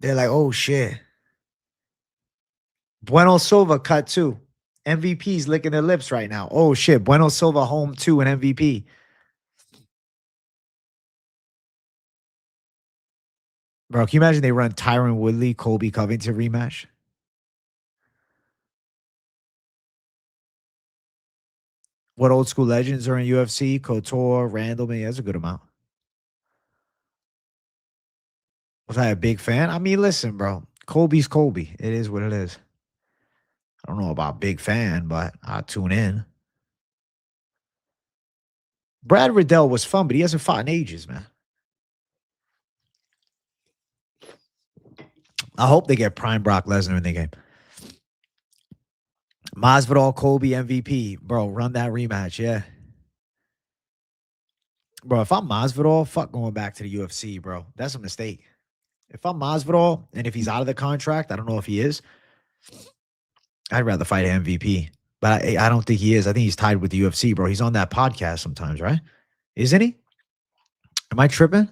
They're like, oh shit. Bueno Silva cut too. MVP's licking their lips right now. Oh shit. Bueno Silva home too and MVP. Bro, can you imagine they run Tyron Woodley, Colby Covington rematch? What old school legends are in UFC? Couture, Randleman. That's a good amount. Was I a big fan? I mean, listen, bro. Colby's Colby. It is what it is. I don't know about big fan, but I'll tune in. Brad Riddell was fun, but he hasn't fought in ages, man. I hope they get prime Brock Lesnar in the game. Masvidal, Colby, MVP. Bro, run that rematch, yeah. Bro, if I'm Masvidal, fuck going back to the UFC, bro. That's a mistake. If I'm Masvidal, and if he's out of the contract, I don't know if he is, I'd rather fight an MVP. But I don't think he is. I think he's tied with the UFC, bro. He's on that podcast sometimes, right? Isn't he? Am I tripping?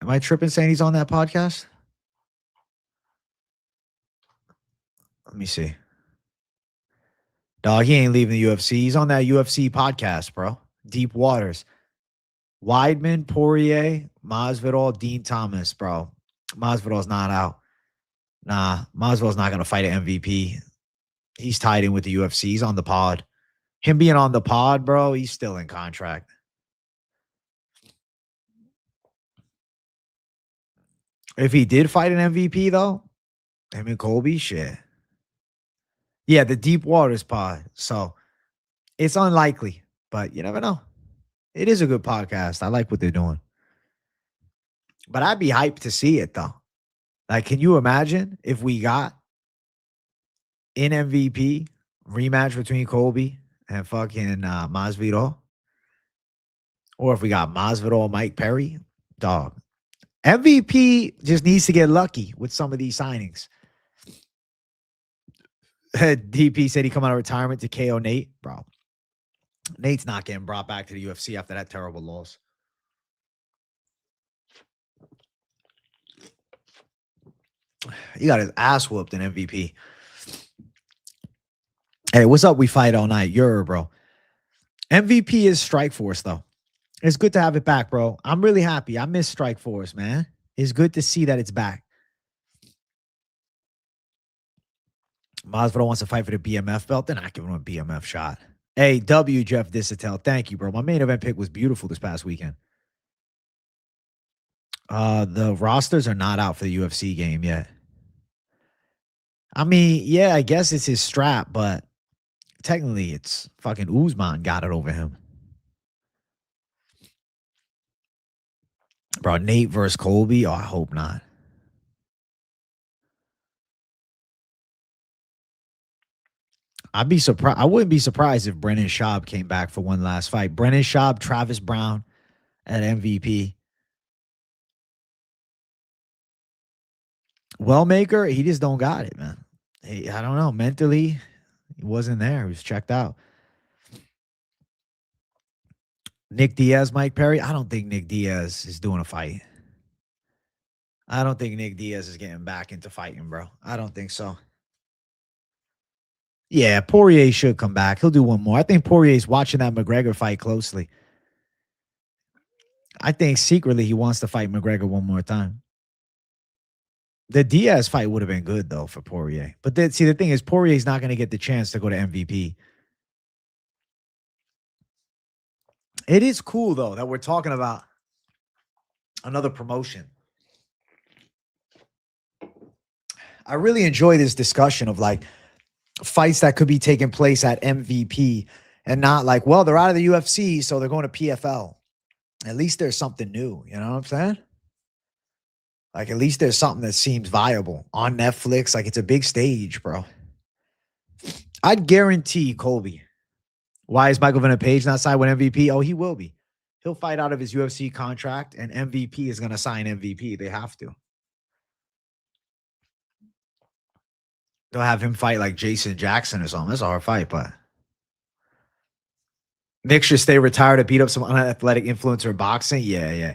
Am I tripping saying he's on that podcast? Let me see. Dog, he ain't leaving the UFC. He's on that UFC podcast, bro. Deep Waters. Weidman, Poirier, Masvidal, Dean Thomas, bro. Masvidal's not out. Nah, Masvidal's not going to fight an MVP. He's tied in with the UFC. He's on the pod. Him being on the pod, bro, he's still in contract. If he did fight an MVP, though, him and Colby, shit. Yeah, the Deep Waters pod. So it's unlikely, but you never know. It is a good podcast. I like what they're doing. But I'd be hyped to see it, though. Like, can you imagine if we got an MVP rematch between Colby and fucking Masvidal? Or if we got Masvidal, Mike Perry? Dog. MVP just needs to get lucky with some of these signings. DP said he come out of retirement to KO Nate. Bro, Nate's not getting brought back to the UFC after that terrible loss. He got his ass whooped in MVP. Hey, what's up? We fight all night. You're, bro. MVP is Strikeforce, though. It's good to have it back, bro. I'm really happy. I miss Strikeforce, man. It's good to see that it's back. Masvidal wants to fight for the BMF belt. They're not giving him a BMF shot. Hey, W. Jeff Disatel. Thank you, bro. My main event pick was beautiful this past weekend. The rosters are not out for the UFC game yet. I mean, yeah, I guess it's his strap, but technically it's fucking Usman got it over him. Bro, Nate versus Colby? Oh, I hope not. I'd be surprised. I wouldn't be surprised if Brennan Schaub came back for one last fight. Brennan Schaub, Travis Brown at MVP. Wellmaker, he just don't got it, man. I don't know. Mentally, he wasn't there. He was checked out. Nick Diaz, Mike Perry. I don't think Nick Diaz is doing a fight. I don't think Nick Diaz is getting back into fighting, bro. I don't think so. Yeah, Poirier should come back. He'll do one more. I think Poirier's watching that McGregor fight closely. I think secretly he wants to fight McGregor one more time. The Diaz fight would have been good, though, for Poirier. But the thing is, Poirier's not going to get the chance to go to MVP. It is cool, though, that we're talking about another promotion. I really enjoy this discussion of, like, fights that could be taking place at MVP and not like, well, they're out of the UFC, so they're going to PFL. At least there's something new. You know what I'm saying? Like, at least there's something that seems viable on Netflix. Like, it's a big stage, bro. I'd guarantee Colby. Why is Michael Venom Page not signed with MVP? Oh, he will be. He'll fight out of his UFC contract, and MVP is going to sign MVP. They have to. They'll have him fight like Jason Jackson or something. That's a hard fight, but Nick should stay retired to beat up some unathletic influencer in boxing. Yeah.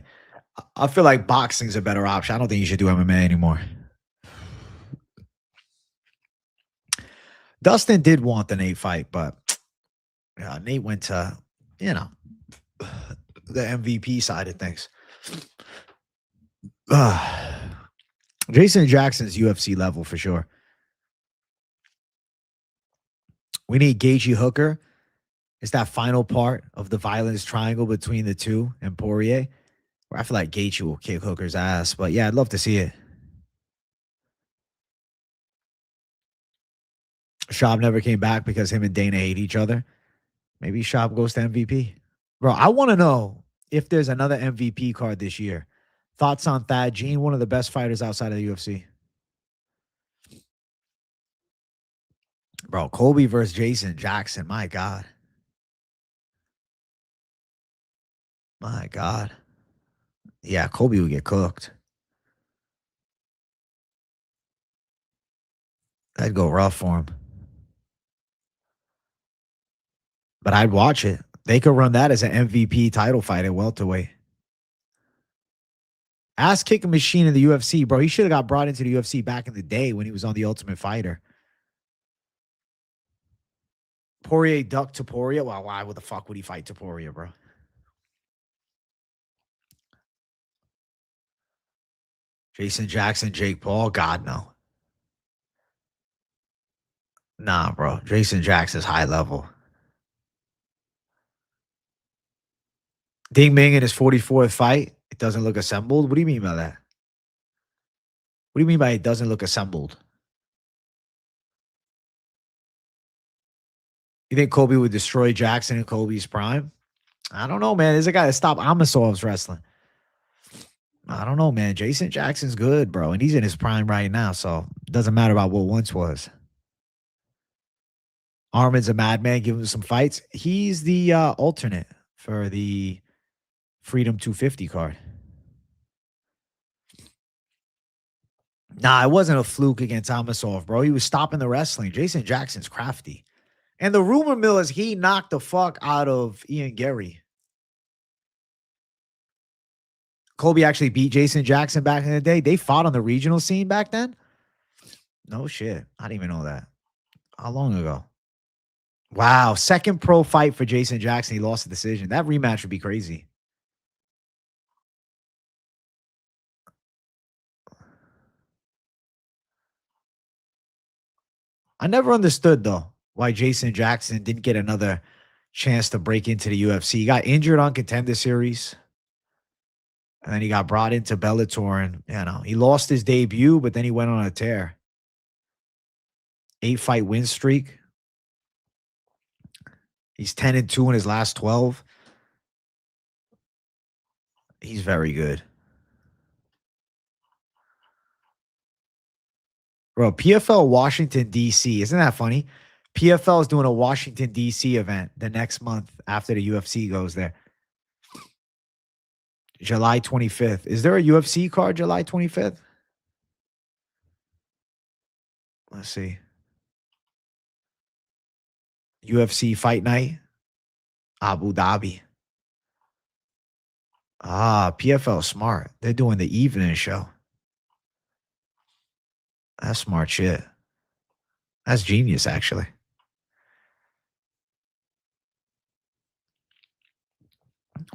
I feel like boxing's a better option. I don't think you should do MMA anymore. Dustin did want the Nate fight, but Nate went to, the MVP side of things. Jason Jackson's UFC level for sure. We need Gaethje Hooker. It's that final part of the violence triangle between the two and Poirier, where I feel like Gaethje will kick Hooker's ass. But yeah, I'd love to see it. Schaub never came back because him and Dana hate each other. Maybe Schaub goes to MVP. Bro, I want to know if there's another MVP card this year. Thoughts on Thad Gene, one of the best fighters outside of the UFC. Bro, Colby versus Jason Jackson. My God. My God. Yeah, Colby would get cooked. That'd go rough for him. But I'd watch it. They could run that as an MVP title fight at welterweight. Ass kicking machine in the UFC, bro. He should have got brought into the UFC back in the day when he was on The Ultimate Fighter. Poirier ducked Topuria. Well, why the fuck would he fight Topuria, bro? Jason Jackson, Jake Paul? God, no. Nah, bro. Jason Jackson's high level. Ding Ming in his 44th fight. It doesn't look assembled. What do you mean by that? What do you mean by it doesn't look assembled? You think Colby would destroy Jackson in Colby's prime? I don't know, man. There's a guy that stopped Amosov's wrestling. I don't know, man. Jason Jackson's good, bro. And he's in his prime right now. So it doesn't matter about what once was. Armin's a madman. Give him some fights. He's the alternate for the Freedom 250 card. Nah, it wasn't a fluke against Amosov, bro. He was stopping the wrestling. Jason Jackson's crafty. And the rumor mill is he knocked the fuck out of Ian Gary. Colby actually beat Jason Jackson back in the day. They fought on the regional scene back then? No shit. I didn't even know that. How long ago? Wow. Second pro fight for Jason Jackson. He lost the decision. That rematch would be crazy. I never understood, though, why Jason Jackson didn't get another chance to break into the UFC. He got injured on Contender Series. And then he got brought into Bellator. And, you know, he lost his debut, but then he went on a tear. 8-fight win streak. He's 10-2 in his last 12. He's very good. Bro, PFL Washington, D.C. Isn't that funny? PFL is doing a Washington, D.C. event the next month after the UFC goes there. July 25th. Is there a UFC card July 25th? Let's see. UFC Fight Night, Abu Dhabi. Ah, PFL smart. They're doing the evening show. That's smart shit. That's genius, actually.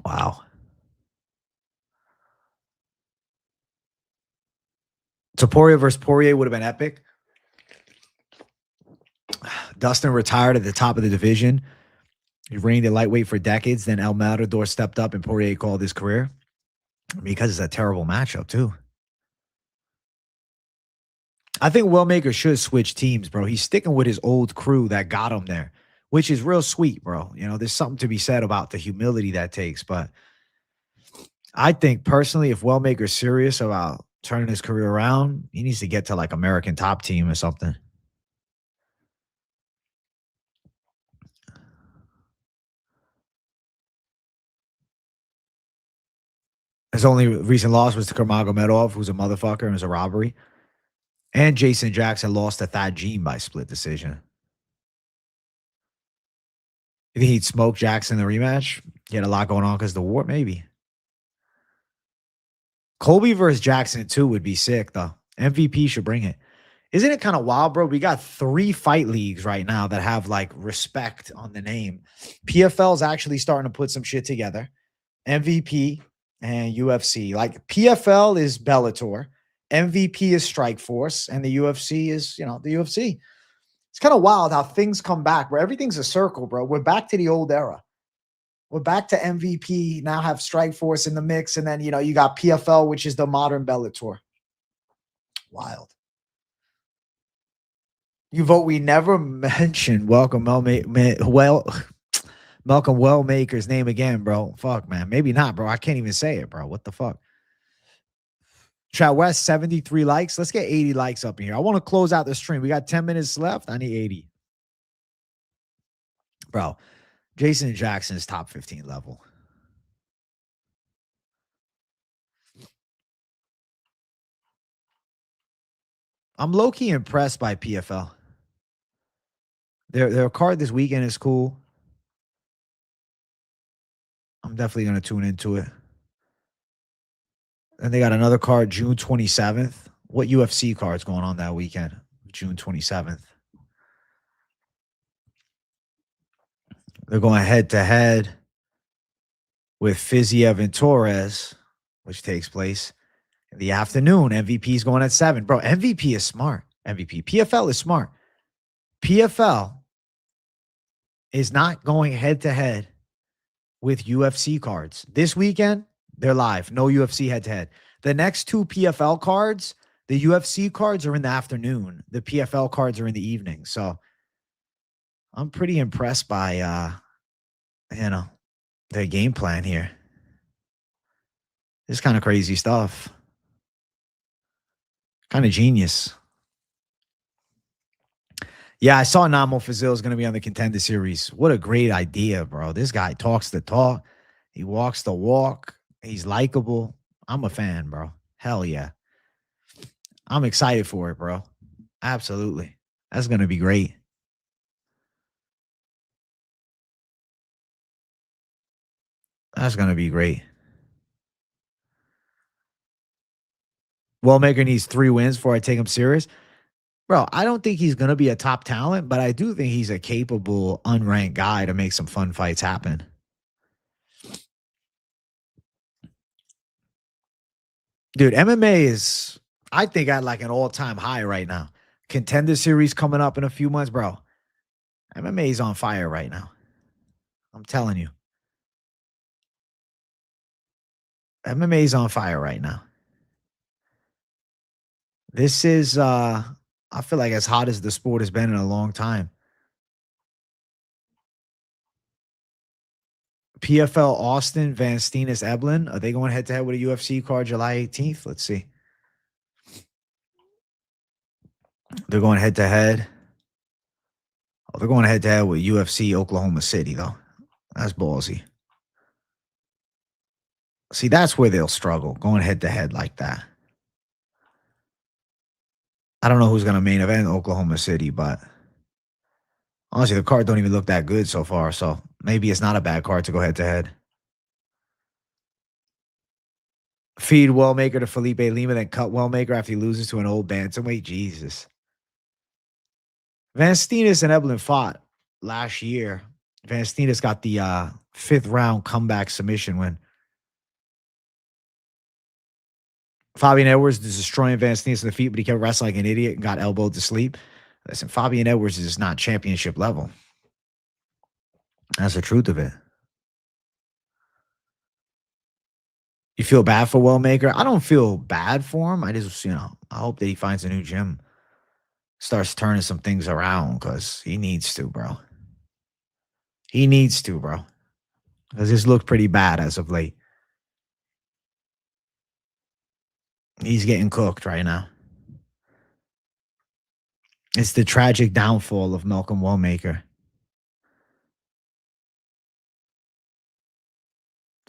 Wow. Topuria versus Poirier would have been epic. Dustin retired at the top of the division. He reigned at lightweight for decades. Then El Matador stepped up and Poirier called his career. Because it's a terrible matchup, too. I think Wellmaker should switch teams, bro. He's sticking with his old crew that got him there, which is real sweet, bro. You know, there's something to be said about the humility that takes. But I think personally, if Wellmaker's serious about turning his career around, he needs to get to like American Top Team or something. His only recent loss was to Kurmagomedov, who's a motherfucker and it was a robbery. And Jason Jackson lost to Thad Jean by split decision. You think he'd smoke Jackson in the rematch? He had a lot going on because of the war? Maybe. Colby versus Jackson, too, would be sick, though. MVP should bring it. Isn't it kind of wild, bro? We got 3 fight leagues right now that have, like, respect on the name. PFL is actually starting to put some shit together. MVP and UFC. Like, PFL is Bellator. MVP is Strikeforce. And the UFC is, you know, the UFC. It's kind of wild how things come back, where everything's a circle, bro. We're back to the old era. We're back to MVP, now have Strikeforce in the mix, and then, you know, you got PFL, which is the modern Bellator. Wild. You vote we never mentioned Malcolm Wellmaker's name again, bro. Fuck, man. Maybe not, bro. I can't even say it, bro. What the fuck? Chat West, 73 likes. Let's get 80 likes up in here. I want to close out the stream. We got 10 minutes left. I need 80. Bro, Jason Jackson is top 15 level. I'm low-key impressed by PFL. Their card this weekend is cool. I'm definitely going to tune into it. And they got another card June 27th. What UFC card's going on that weekend? June 27th. They're going head to head with Fiziev and Torres, which takes place in the afternoon. MVP is going at 7. Bro, MVP is smart. PFL is smart. PFL is not going head to head with UFC cards. This weekend, they're live. No UFC head to head. The next 2 PFL cards, the UFC cards are in the afternoon. The PFL cards are in the evening. So I'm pretty impressed by their game plan here. It's kind of crazy stuff. Kind of genius. Yeah, I saw Namo Fazil is going to be on the Contender Series. What a great idea, bro. This guy talks the talk. He walks the walk. He's likable. I'm a fan, bro. Hell yeah. I'm excited for it, bro. Absolutely. That's going to be great. That's going to be great. Wellmaker needs 3 wins before I take him serious. Bro, I don't think he's going to be a top talent, but I do think he's a capable, unranked guy to make some fun fights happen. Dude, MMA is, I think, at like an all-time high right now. Contender Series coming up in a few months, bro. MMA is on fire right now. I'm telling you. MMA is on fire right now. This is, I feel like, as hot as the sport has been in a long time. PFL Austin, Van Steenis, Eblin. Are they going head-to-head with a UFC card July 18th? Let's see. They're going head-to-head. Oh, they're going head-to-head with UFC Oklahoma City, though. That's ballsy. See, that's where they'll struggle, going head-to-head like that. I don't know who's going to main event Oklahoma City, but honestly, the card don't even look that good so far, so maybe it's not a bad card to go head-to-head. Feed Wellmaker to Felipe Lima, then cut Wellmaker after he loses to an old bantamweight. Jesus. Van Steenis and Eblin fought last year. Van Steenis got the 5th round comeback submission win. Fabian Edwards is destroying Van Steenis in the feet, but he kept wrestling like an idiot and got elbowed to sleep. Listen, Fabian Edwards is not championship level. That's the truth of it. You feel bad for Wellmaker? I don't feel bad for him. I just, I hope that he finds a new gym. Starts turning some things around because he needs to, bro. He needs to, bro. Because this looked pretty bad as of late. He's getting cooked right now. It's the tragic downfall of Malcolm Wellmaker.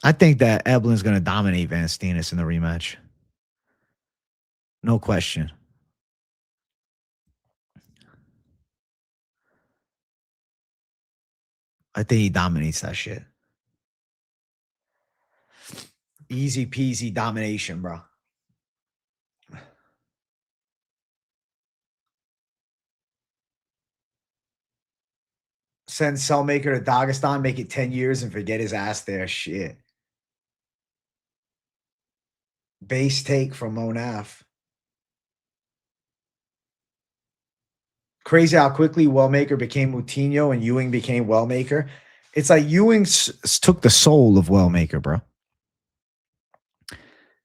I think that Eblin's going to dominate Van Steenis in the rematch. No question. I think he dominates that shit. Easy peasy domination, bro. Send Cellmaker to Dagestan, make it 10 years and forget his ass there. Shit. Base take from Monaf. Crazy how quickly Wellmaker became Moutinho and Ewing became Wellmaker. It's like Ewing took the soul of Wellmaker, bro.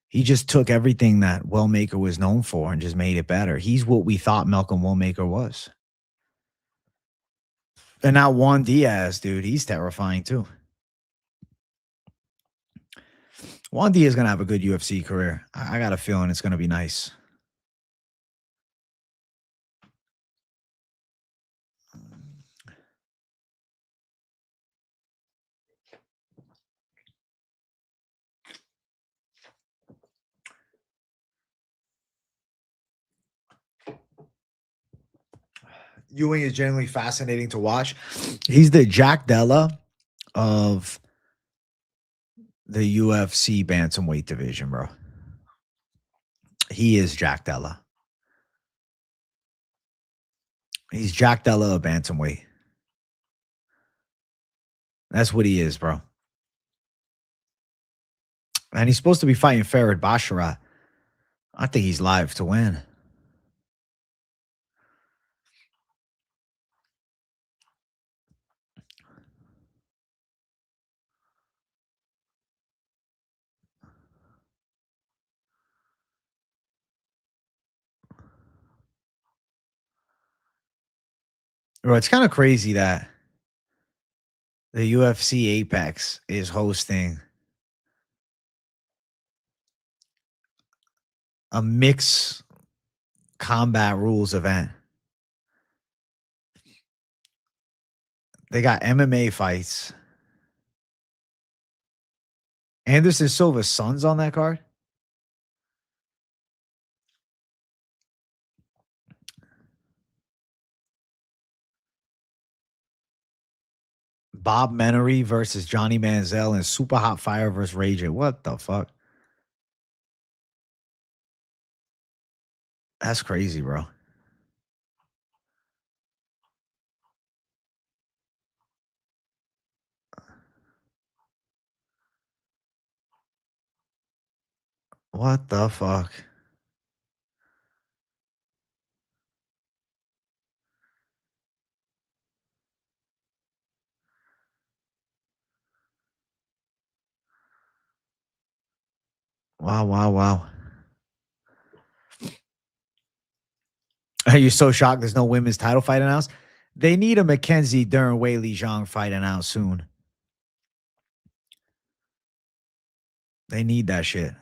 He just took everything that Wellmaker was known for and just made it better. He's what we thought Malcolm Wellmaker was. And now Juan Diaz, dude, he's terrifying too. Juan Diaz is going to have a good UFC career. I got a feeling it's going to be nice. Ewing is generally fascinating to watch. He's the Jack Della of the UFC bantamweight division, bro. He is Jack Della. He's Jack Della of bantamweight. That's what he is, bro. And he's supposed to be fighting Farid Basharat. I think he's live to win. Bro, it's kind of crazy that the UFC Apex is hosting a mixed combat rules event. They got MMA fights. Anderson Silva's son's on that card. Bob Menery versus Johnny Manziel and Super Hot Fire versus Rager. What the fuck? That's crazy, bro. What the fuck? Wow, wow, wow. Are you so shocked there's no women's title fight announced? They need a Mackenzie Dern Weili Zhang fight announced soon. They need that shit.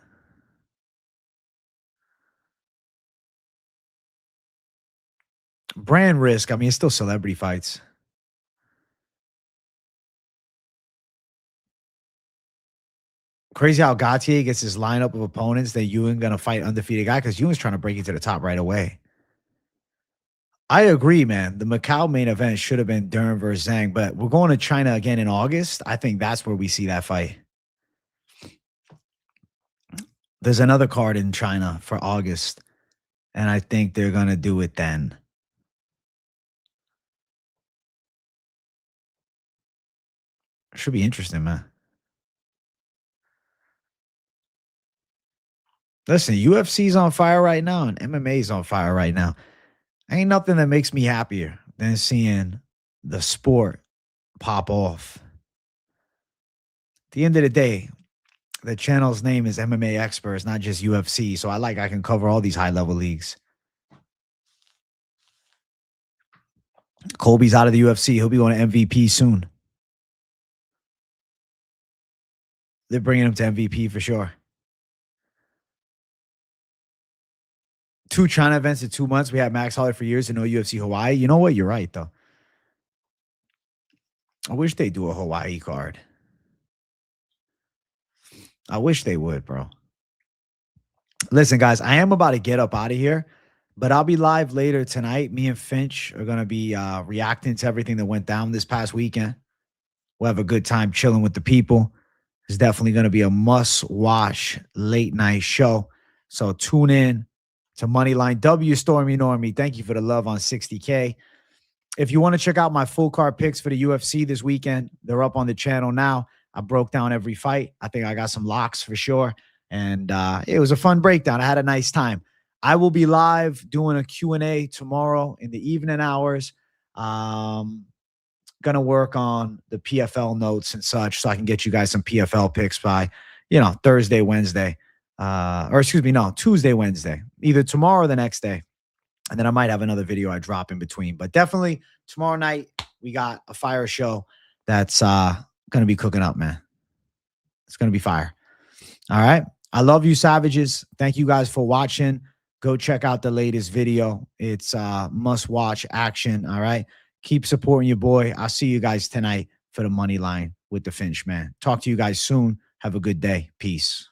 Brand risk. I mean, it's still celebrity fights. Crazy how Gautier gets his lineup of opponents that Ewan gonna fight undefeated guy because Ewan's trying to break into the top right away. I agree, man. The Macau main event should have been Dern versus Zhang, but we're going to China again in August. I think that's where we see that fight. There's another card in China for August, and I think they're going to do it then. Should be interesting, man. Listen, UFC's on fire right now, and MMA's on fire right now. Ain't nothing that makes me happier than seeing the sport pop off. At the end of the day, the channel's name is MMA Experts, not just UFC. So I can cover all these high-level leagues. Colby's out of the UFC. He'll be going to MVP soon. They're bringing him to MVP for sure. 2 China events in 2 months. We had Max Holloway for years and no UFC Hawaii. You know what? You're right, though. I wish they do a Hawaii card. I wish they would, bro. Listen, guys, I am about to get up out of here, but I'll be live later tonight. Me and Finch are going to be reacting to everything that went down this past weekend. We'll have a good time chilling with the people. It's definitely going to be a must-watch late-night show. So tune in to Moneyline. W Stormy Normie, thank you for the love on 60K. If you want to check out my full card picks for the UFC this weekend, they're up on the channel now. I broke down every fight. I think I got some locks for sure. And it was a fun breakdown. I had a nice time. I will be live doing a Q&A tomorrow in the evening hours. Gonna work on the PFL notes and such so I can get you guys some PFL picks by, Thursday, Wednesday. Tuesday, Wednesday. Either tomorrow or the next day. And then I might have another video I drop in between. But definitely tomorrow night, we got a fire show that's going to be cooking up, man. It's going to be fire. All right. I love you, savages. Thank you guys for watching. Go check out the latest video. It's must-watch action. All right. Keep supporting your boy. I'll see you guys tonight for the money line with the Finch, man. Talk to you guys soon. Have a good day. Peace.